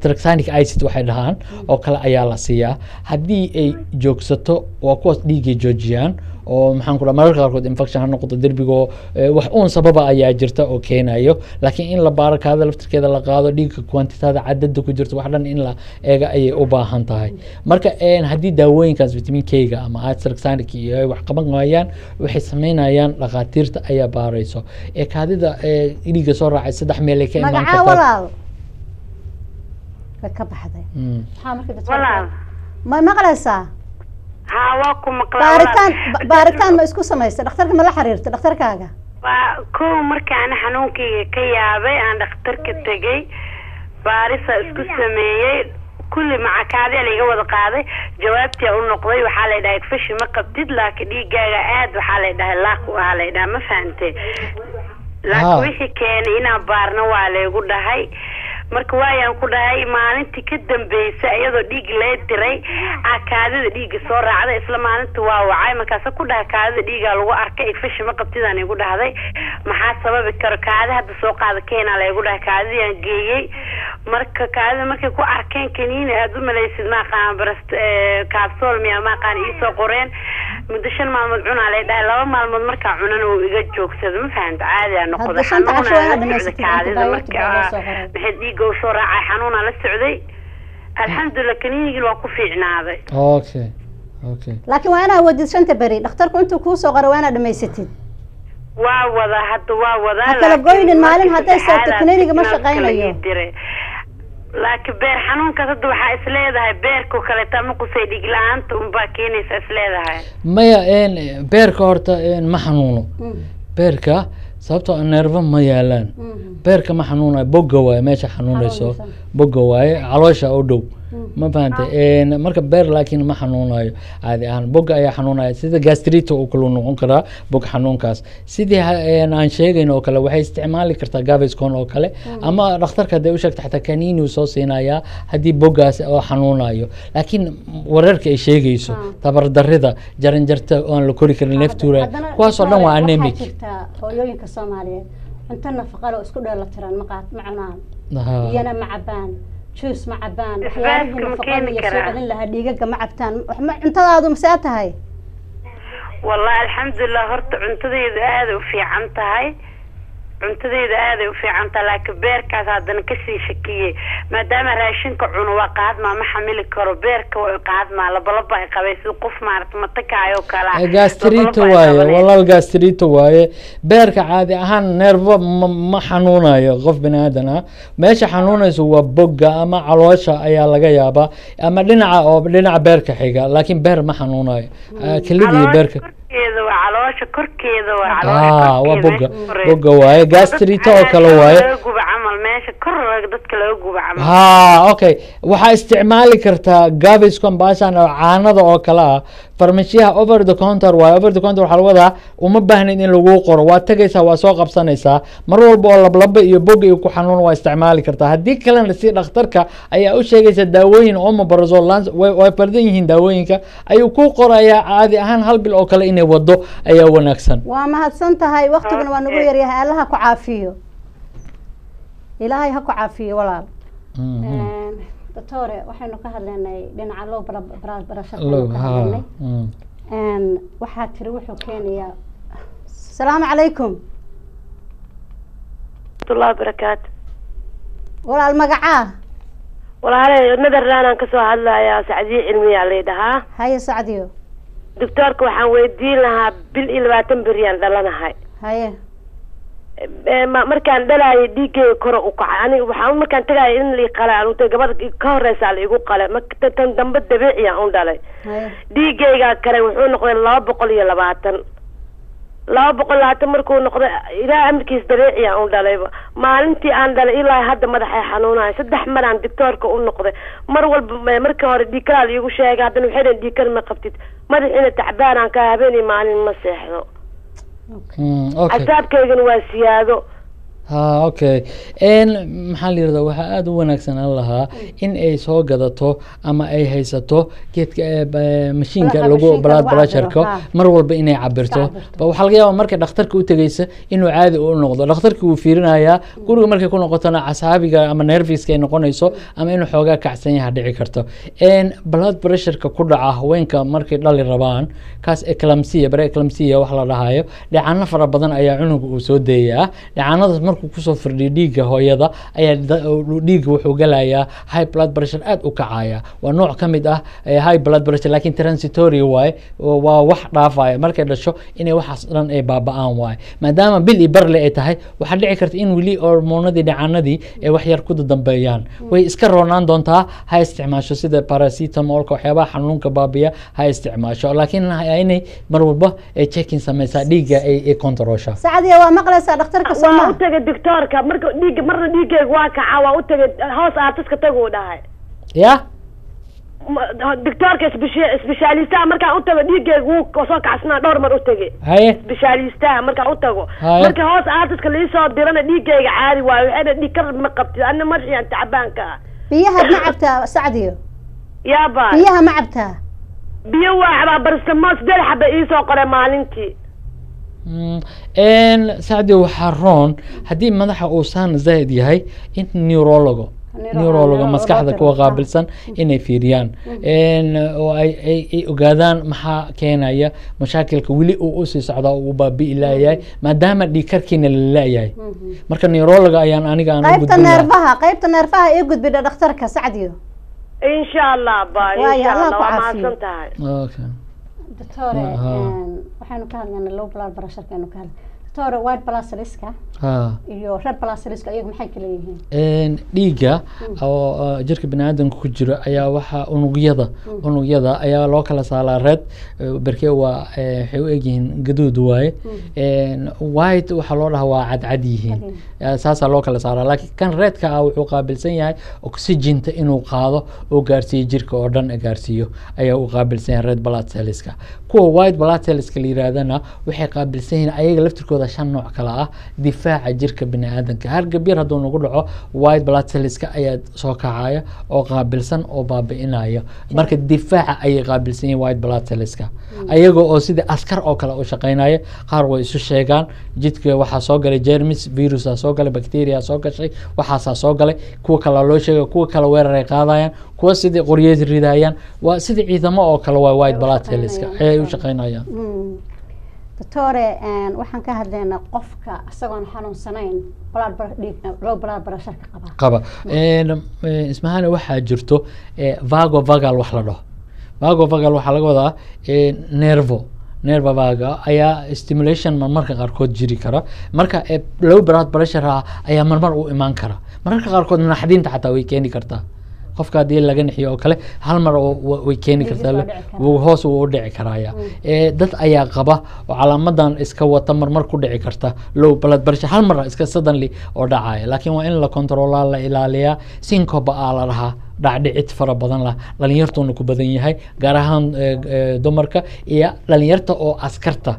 tranexamic acid waxay dhahaan oo kale ayaa la siiyaa hadii ay joogsato waa kuwaas dhiiga joojiyaan oo maxaan ku mararka qaarkood infection ha noqoto derbigo wax uun sababa ayaa jirta oo keenayo laakiin in la baaro kaada laftirkeeda la qaado dhiigga quantitada cadada ku jirto wax dhan in la eega ayay u baahan tahay marka hadii daawooyinkaas vitamin K ga ama tranexamic iyo wax qaban waayaan waxay sameynayaan dhaqaatiirta ayaa baarayso kaadida dhiigga soo raacay 3 meel ay ka imaan kartaa walaal ka baxday maxaa markii dadka ma maqlaysaa baaritaan ma isku samaysay dhakhtarka ma la xiriirtay dhakhtarkaaga ko markaan xanuunkayga ka yaabay aan dhakhtarka tagay baarisa isku sameeyay kulli macakaadi laga wada qaaday jawaabtii u noqday waxa la yiraahdaa fashi ma qabtid laakiin dhiigaaga aad waxa la yiraahdaa laaq waxa la yiraahdaa ma fahantay laakiin wixii keenay inaan baarno waa leegu dhahay marka waayaan ku dhahay maalintii ka dambeysay iyadoo dhiig loo diray kaadida dhiiga soo raacday isla maalintii waa wacay markaas ku dhahay kaadida dhiiga lagu arkay fashi ma qabtidaan igu dhahday maxaa sababi karo kaadida hadda soo qaada keena la igu dhahay kaadidaan geeyay marka kaadida markay ku arkeen kaniin aad u malaysid ma qaan barast capsule miya ma qaan ii soo qoreen muddo 5 maalmood cunaa la dhahay 2 maalmood marka cunan uu iga joogsado ma fahanta caadi aan noqday kaadida marka dhiiga soo raacay xanuuna la socday alxamdulillah kaniinigii waa ku fiicnaaday okay laakiin waa inaa wadid 5 bari dhakhtarku intuu ku soo qoro waa inaa dhameysatid waa wada hadda waa wada kala goynin maalin haday sabto kaniiniga ma shaqeynayo laakiin beer xanuunka hadda waxa isleedahay beerku kale tama qusay dhig la'aanta baa keenaysa isleedahay maya beerka horta ma xanuuno beerka sababtoo nervo ma yaalaan beerka ma xanuunayo bogga waaye meesha xanuunayso bogga waaye caloosha u dhow ma fahantay marka beer laakiin ma xanuunayo caadi ahaan bogga ayaa xanuunaya sida gastrite uu kala noqon karaa bog xanuunkaas sidii aan sheegayno oo kale waxay isticmaali kartaa Gaviscon oo kale ama dhakhtarka haday u sheegto xataa kaniini uu soo siinaya hadii boggaas oo xanuunayo laakiin wararka ay sheegayso tabar darrida jaranjarta oo aan la kori karin leftura kuwaas oo dhan waa anemic hooyooyinka Soomaaliyeed cunto nafaqo leh isku dheelatiran ma cunaan iyana ma cabaan juice ma cabaan waxyaalaha nafaqada iyo socodin laha dhiigaga ma cabtaan cuntadaadu ma saa tahay wallahi alxamdulillah horta cuntadeedu aad u fiican tahay laakiin beerkaas haddana ka sii shakiyay maadaama raashinka cuno waa qaadma ma xamili karo beerka waa qaadma labalaba ay qabayso qof maarta ma takaayo kala gastrite waaye walaal gastrite waaye beerka caadi ahaan nervo ma xanuunayo qof bini'aadan ah meesha xanuunayso waa bogga ama caloosha ayaa laga yaabaa ama dhinaca beerka xiga laakiin beer ma xanuunayo kaliya beerka korkeeda waa waa bogga waaye gastrite oo kale waaye okay waxa isticmaali kartaa Gaviscon baashan oo caanada oo kale ah farmashiyaha over the counter waxa lagu wadaa uma baahnayn in lagu qoro waa tagaysaa waa soo qabsanaysaa mar walba oo lablaba iyo bogga iyo ku xanuun waa isticmaali kartaa hadii kalena si dhakhtarka ayaa u sheegaysa daawooyin omeprazole way fardan yihiin daawooyinka ayuu ku qorayaa caadi ahaan hal bil oo kale inay wado ayaa wanaagsan waa mahadsan tahay waqtiguna waa nagu yaryahay allaha ku caafiyo ilaahay ha ku caafiyo walaal doctore waxaynu ka hadlaynay dhinaca loo barashada waxaa tiri wuxuu keenayaa asalaamu calaykum warahmatullahi wabarakaatu walaal magacaa walaalay nadaraan ka soo hadlayaa Sacdiyo Cilmiya leedahay haye Sacdiyo doctorka waxaan weydiin lahaa bil 20 beri aan dhalanahay haye markaan dhalaayo dhiigayga kore u kacay aniga waxaan markaan tagaayo in la qalay aan utay gabadh ka horeysa la igu qalay marka tan dambe dabiiciya un dhalay dhiigayga kale wuxuu noqday 220 markuu noqday ilaa amarkiis dabiiciya un dhalay maalintii aan dhalay ilaa hadda madaxay xanuunaya 3 mar aan doctorka u noqday mar walba markii hore dhiigkala igu sheegay hadana waxay dhaheen dhiigkar ma qabtid madaxiina tacbaan aan ka habeenay maalin ma seexdo asaabkaygana waa siyaado okay maxaa la yirahdaa waxaa aada u wanaagsan aan lahaa in ay soo gadato ama ay haysato geedka mashiinka lagu blood pressure-ka mar walba inay cabirto waxaa laga yaabaa markay dhakhtarka u tagaysa inuu caadi u noqdo dhakhtarkii wuu fiirinayaa guriga markay ku noqotona casaabiga ama nerviska ay noqonayso ama inuu xoogaa kacsan yahay dhici karto blood pressure-ka ku dhaca haweenka markay dhali rabaan kaas eclampsia pre-eclampsia wax la dhahayo dhacano fara badan ayaa cunuga uu soo deeyaa dhacanadaas markuu kusoo firdhiyo dhiigga hooyada ayaa dhiigga wuxuu galayaa high blood pressure aad u kacaya waa nooc ka mid ah high blood pressure laakiin transitory waaye waa wax dhaafaya markay dhasho inay waxaas dhan ay baaba'aan waaye maadaama bil iyo barle ay tahay waxaa dhici karta in weli hormoonadii dhacanadii ay wax yar ku dambeeyaan way iska roonaan doontaa ha isticmaasho sida paracetamolka waxyaabaha xanuunka baabiya ha isticmaasho laakiin inay mar walba ay checking sameysaa dhiigga ay controlsha saacadiya waa maqlaysaa dhakhtarka Soomaa دكتورك مركو ديق مرة ديقك واقعة وأوتك هوس آتسك تقول ده يا دكتورك سبيشاليستا مركا أوتك ديقك وصاك عسنا دور مر أوتك هاي سبيشاليستا مركا أوتك مركا هوس آتسك اللي يصير ديرنا ديقك عادي وأنا ديكر مقبتي أنا مرجع أنت عبانك بيها معبتها سعديو يابا بيها معبتها بيوا عبا برسماس دير حبا إيسو قرى مالنتي سعدي وحرون هدي مدحه اوسان زايد يهي ان نيورولوجو مسكحدا كوا قابلسن inay fiiriyaan oo ay ogaadaan maxaa keenaya mashaakilka wili uu sii socdo oo baabi'i laayay maadaama dhiikarkiina la laayay marka neurologa ayaan aniga aan qaybta neerfaha ee gudbida dhakhtarka Sacdiyo insha Allah baa insha Allah ma santahay okay دكتور waxaanu ka hadlaynaa low blood pressure kaanu ka hadlaynaa doctor white blood cellska iyo red blood cellska iyagu maxay kala yihiin dhiiga oo jirka bini'aadamka ku jira ayaa waxa unugyada ayaa loo kala saaraa red barkee waa waxay u egyihiin gaduud waaye white waxa loo dhahaa waa cadcad yihiin saasa loo kala saaraa laakiin kan redka ah wuxuu qaabilsan yahay oxygen-ta inuu qaado oo gaarsiiyo jirka oo dhan gaarsiiyo ayaa uu qaabilsan yahay red blood cellska kuwa white blood cellska la yiraahdana waxay qaabilsan yihiin ayaga laftirkooda shan nooc kala ah difaaca jirka bini'aadamka hargab yar hadduu nagu dhaco white blood cellska ayaa soo kacaya oo qaabilsan oo baabi'inaya marka difaaca ayay qaabilsan yihiin white blood cellska ayaga oo sida askar oo kale u shaqeynaya qaar way isu sheegaan jidka waxaa soo galay germs virus soo galay bacteria soo gashay waxaas soo galay kuwa kale loo sheegay kuwa kale weerar ay qaadayaan kuwa sida qoryeed ridayaan waa sida ciidamo oo kale waa white blood cellska ay u shaqeynayaan doctore waxaan ka hadlaynaa qofka isagoon xanuunsanayn low blood pressure qaba ismahana waxaa jirto vagal wax la dhaho vagal waxaa laga wadaa nervo vaga ayaa stimulation marmarka qaarkood jiri kara marka low blood pressure ayaa marmar u imaan kara mararka qaarkood naxdinta xataa way keeni kartaa qofka hadii laga nixiyo oo kale hal mar way keeni kartaa hoos uu dhici karaya dad ayaa qaba oo calaamadan iska wata marmar ku dhici karta low blood pressure hal mar iska suddenly oo dhacaya laakiin waa in la controlaa la ilaaliyaa syncope la rahaa dhacdhicid fara badan la dhalinyartoona ku badan yahay gaar ahaan dumarka iyo dhalinyarta oo askarta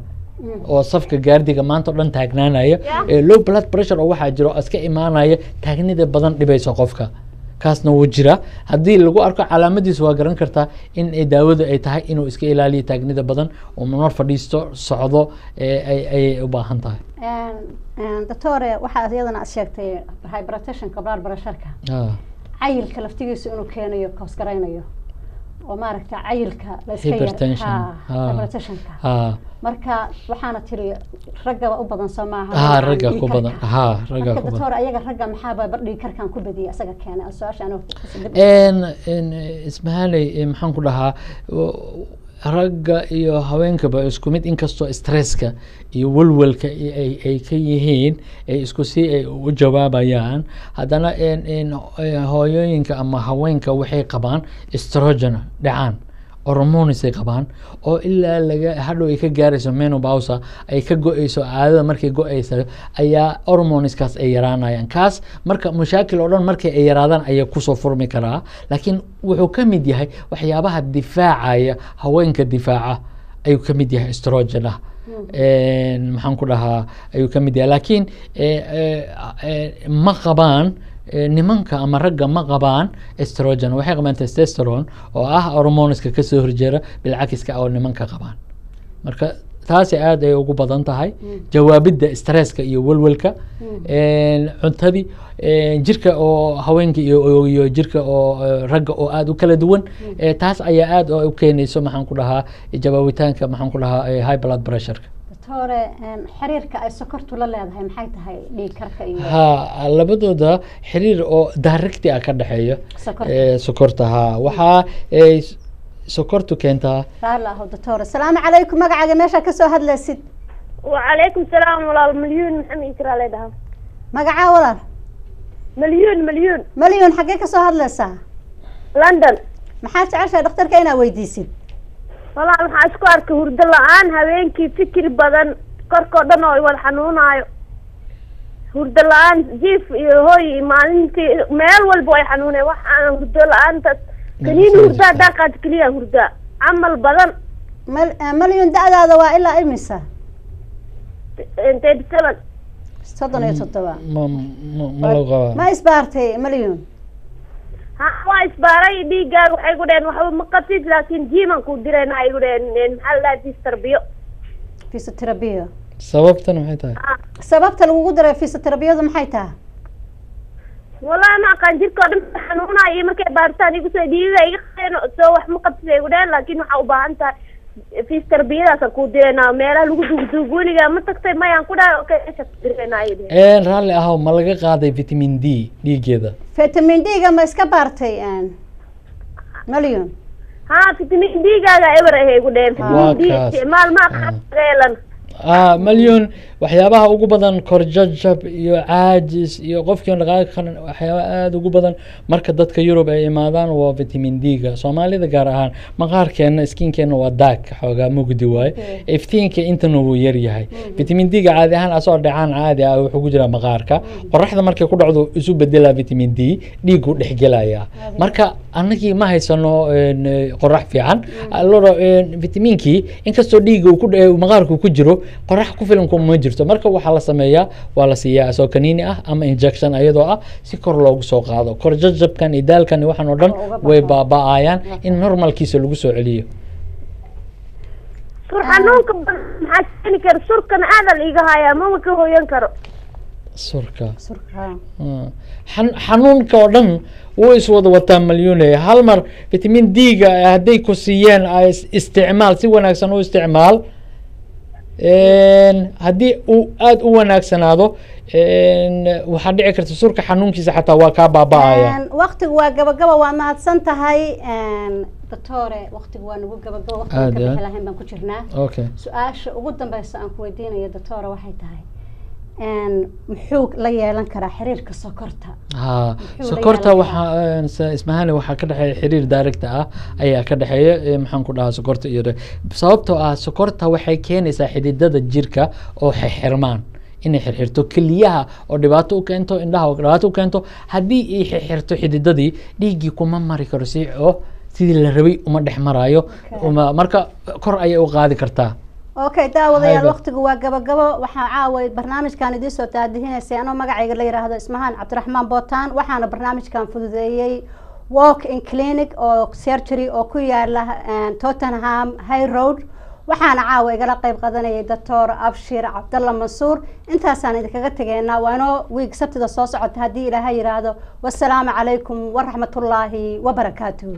oo safka gaardiga maanta dhan taagnaanaya low blood pressure oo waxaa jiro iska imaanaya taagnida badan dhibayso qofka kaasna wuu jira haddii lagu arko calaamadiisa waa garan kartaa in daawadu ay tahay inuu iska ilaaliyo taagnida badan oo mar fadhiisto socdo ay u baahan tahay doctore waxaad iyadana sheegtay hypertension-ka blood pressure-ka cayilka laftigiisa inuu keenayo koosgaraynayo oo maaragta cayilka la iska hypertension-ka marka waxaana tiri ragga u badan Soomaaliya ragga ku badan ragga ku badan doctor ayaga ragga maxaa bardhig karkan ku badiyay asaga keenay su'aasha ismahalay maxaan ku dhahaa ragga iyo haweenkaba isku mid inkastoo stresska iyo walwalka ay ka yihiin ay isku si ay u jawaabayaan haddana hooyooyinka ama haweenka waxay qabaan estrogen dhacaan hormones ay qabaan oo ilaa laga hadhow ay ka gaarayso menopause ay ka go-ayso caadada markay go-ayso ayaa hormoneskaas ay yaraanayaan kaas marka mashaakil oo dhan markay ay yaraadaan ayay kusoo furmi karaa laakiin wuxuu ka mid yahay waxyaabaha difaacaya haweenka difaaca ayuu ka mid yahay estrogen maxaan ku dhahaa ayuu ka mid yahay laakiin ma qabaan nimanka ama ragga ma qabaan estrogen waxay qabaan testosterone oo ah hormoneska kasoo horjeeda bilcakiska oo nimanka qabaan marka taasi aad ay ugu badan tahay jawaabidda stresska iyo walwalka cuntadii jirka oo haweenka iyo jirka oo ragga oo aad u kala duwan taas ayaa aad u keenayso maxaan ku dhahaa jawaabitaanka maxaan ku dhahaa high blood pressure-ka hore xiriirka ay sokortu la leedahay maxay tahay dhiig karka iyo labadooda xiriir oo direct ah ka dhaxeeya sokorta waxa ay sokortu keentaa raallahu doctor salaamu calaykum magacaaga meesha ka soo hadlaysid wa calaykum salaam walaal milyuun maxamed ikra leedahay magaca walaal milyuun xagee ka soo hadlaysaa London maxaa jeceshahay dhakhtarka inaad weydiisid walaal waxaan isku arkay hurdo la-aan habeenkii fikir badan korkoo dhan oo wada xanuunayo hurdo la-aan jiif iyo hooy maalintii meel walba ay xanuunay waxaan hurdo la-aantaas kaniini hurdaa daaqaad keliya hurdaa camal badan milyuun da-daada waa ilaa imisa 37 37 ma isbaartay milyuun waa isbaaray dhiigaaga waxay ku dhaheen waxba ma qabtid laakiin jiiman ku dirayna ay ku dhaheen maxaa la dhahaa fisioterapia sababtan maxay tahay sababta lagugu diray fisioterapiyadu maxay tahay wallahi ma aqaan jirkoo dhan xanuunayo markay baaritaan igu soo dhiiga iga qeeno soo wax ma qabtid ay ku dhaheen laakiin waxaa u baahan tahay fisioterapiyadaas ku dirayna meelaha lagu duugduug weligaa ma tagtay mayaan ku dhahay okay isha ku dirayna ay dhaheen raalli ahow ma laga qaaday vitamin D dhiigeeda vitamin D-ga ma iska baartay milyuun vitamin D-gaaga eber ahay ugu dhaheen vitamin D isticmaal ma aqaan milyuun waxyaabaha ugu badan korjajab iyo caajis iyo qofkii dhaqaaqi karin waxyaaba aada ugu badan marka dadka Yurub ay imaadaan waa vitamin D-ga Soomaalida gaar ahaan maqaarkeena skinkeena waa dark xoogaa mugdi waay iftiinka intana wuu yar yahay vitamin D-ga caadi ahaan asoo dhacaan caadi ah wuxuu ku jiraa maqaarka qorraxda markay ku dhacdo isu bedelaa vitamin D dhiigu dhexgelaya marka annagii ma haysano qorrax fiican allora vitamiinkii inkastoo dhiiga uu ku maqaarku ku jiro qorrax ku filan kuma jirto marka waxa la sameeyaa waa la siiyaa asoo kaniini ah ama injection ayadoo ah si kor loogu soo qaado kor jajabkan iyo daalkan waxaan oo dhan way baaba'ayaan in normalkiisa lagu soo celiyo xanuunka maxaa keeni kara surkan aadal iga hayaa ma ka hooyan karo surka xanuunka oo dhan wuu iswada wataa milyuune hal mar vitamin D-ga hadday ku siiyeen isticmaal si wanaagsan u isticmaal haddii uu aada u wanaagsanaado waxaa dhici karta surka xanuunkiisa xataa waa kaa baaba'aya waqtigu waa gabagaba waa mahadsan tahay doctore waqtigu waa nagu gabagaba waqtiga ka bixi lahayn baan ku jirnaa su-aasha ugu dambeysa aan ku weydiinayo doctore waxay tahay muxuu la yeelan karaa xiriirka sokorta sokorta waxaa ismahani waxaa ka dhexeeya xiriir direct ah ayaa ka dhexeeya maxaan ku dhahaa sokorta iyo sababtoo ah sokorta waxay keenaysaa xididada jirka oo xirxirmaan inay xirxirto keliyaha oo dhibaato u keento indhaha oo dhibaato u keento haddii ay xirxirto xididadii dhiiggii kuma mari karo sidii la rabay uma dhex maraayo marka kor ayay u qaadi kartaa okay daawadayaal waqtigu waa gabagabo waxaa caaway barnaamijkan idiin soo taadihinaysa anoo magacayga la yiraahdo ismahaan cabdiraxmaan bootaan waxaana barnaamijkan fududeeyey walk in clinic oo surgery oo ku yaala Tottenham High Road waxaana caawa igala qayb qadanayay doctor Abshir Cabdalla Mansuur intaasaan idinkaga tageynaa waano week sabtida soo socota haddii ilaahay yiraahdo wassalaamu calaykum waraxmatullaahi wabarakaatuh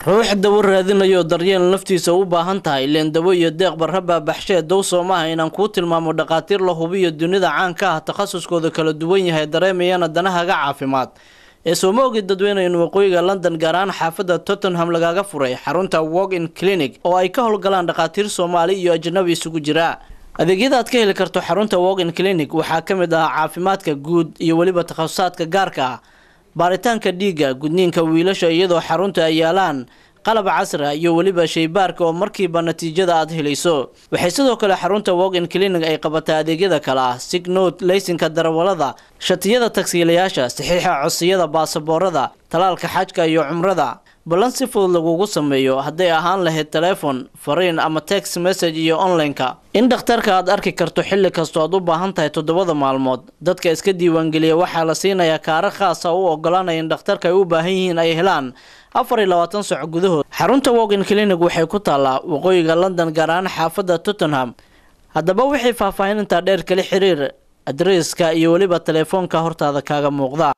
ruux dawo raadinayo daryeel naftiisa u baahan tahay leen dawo iyo deeq barraba baxshee dow Soomaha inaan ku tilmaamo dhaqaatiir la hubiyo dunida caanka ah takhasuskooda kala duwan yahay dareemayana danahaaga caafimaad sooma ogid dadweyne in waqooyiga London gaar ahaan xaafadda Tottenham lagaga furay xarunta walk-in clinic oo ay ka howlgalaan dhaqaatiir Soomaali iyo ajnabi isugu jira. adeegyada aad ka heli karto xarunta walk-in clinic waxaa ka mid ah caafimaadka guud iyo waliba takhasusaadka gaarka ah, baaritaanka dhiigga, gudniinka wiilasha iyadoo xarunta ay yaalaan qalab casri ah iyo waliba shaybaarka oo markiiba natiijada aad helayso. waxay sidoo kale xarunta walk-in clinic ay qabataa adeegyada kala ah sick note, laysanka darawalada, shatiyada taksiilayaasha, saxiixa codsiyada baasaboorada, talaalka xajka iyo cumrada. balan si fudud lagugu sameeyo hadday ahaan lahayd telefoon, fariin ama text message iyo online-ka. in dhakhtarka aad arki karto xilli kasta aad u baahan tahay 7 maalmood. dadka iska diiwaangeliya waxaa la siinayaa kaara khaas ah oo ogolaanaya in dhakhtarka ay u baahan yihiin ay helaan 24 saac gudahood. xarunta walk-in clinic waxay ku taalaa waqooyiga London gaar ahaan xaafadda Tottenham. haddaba wixii faahfaahin inta dheer kala xiriir adreeska iyo waliba telefoonka hortaada kaaga muuqda.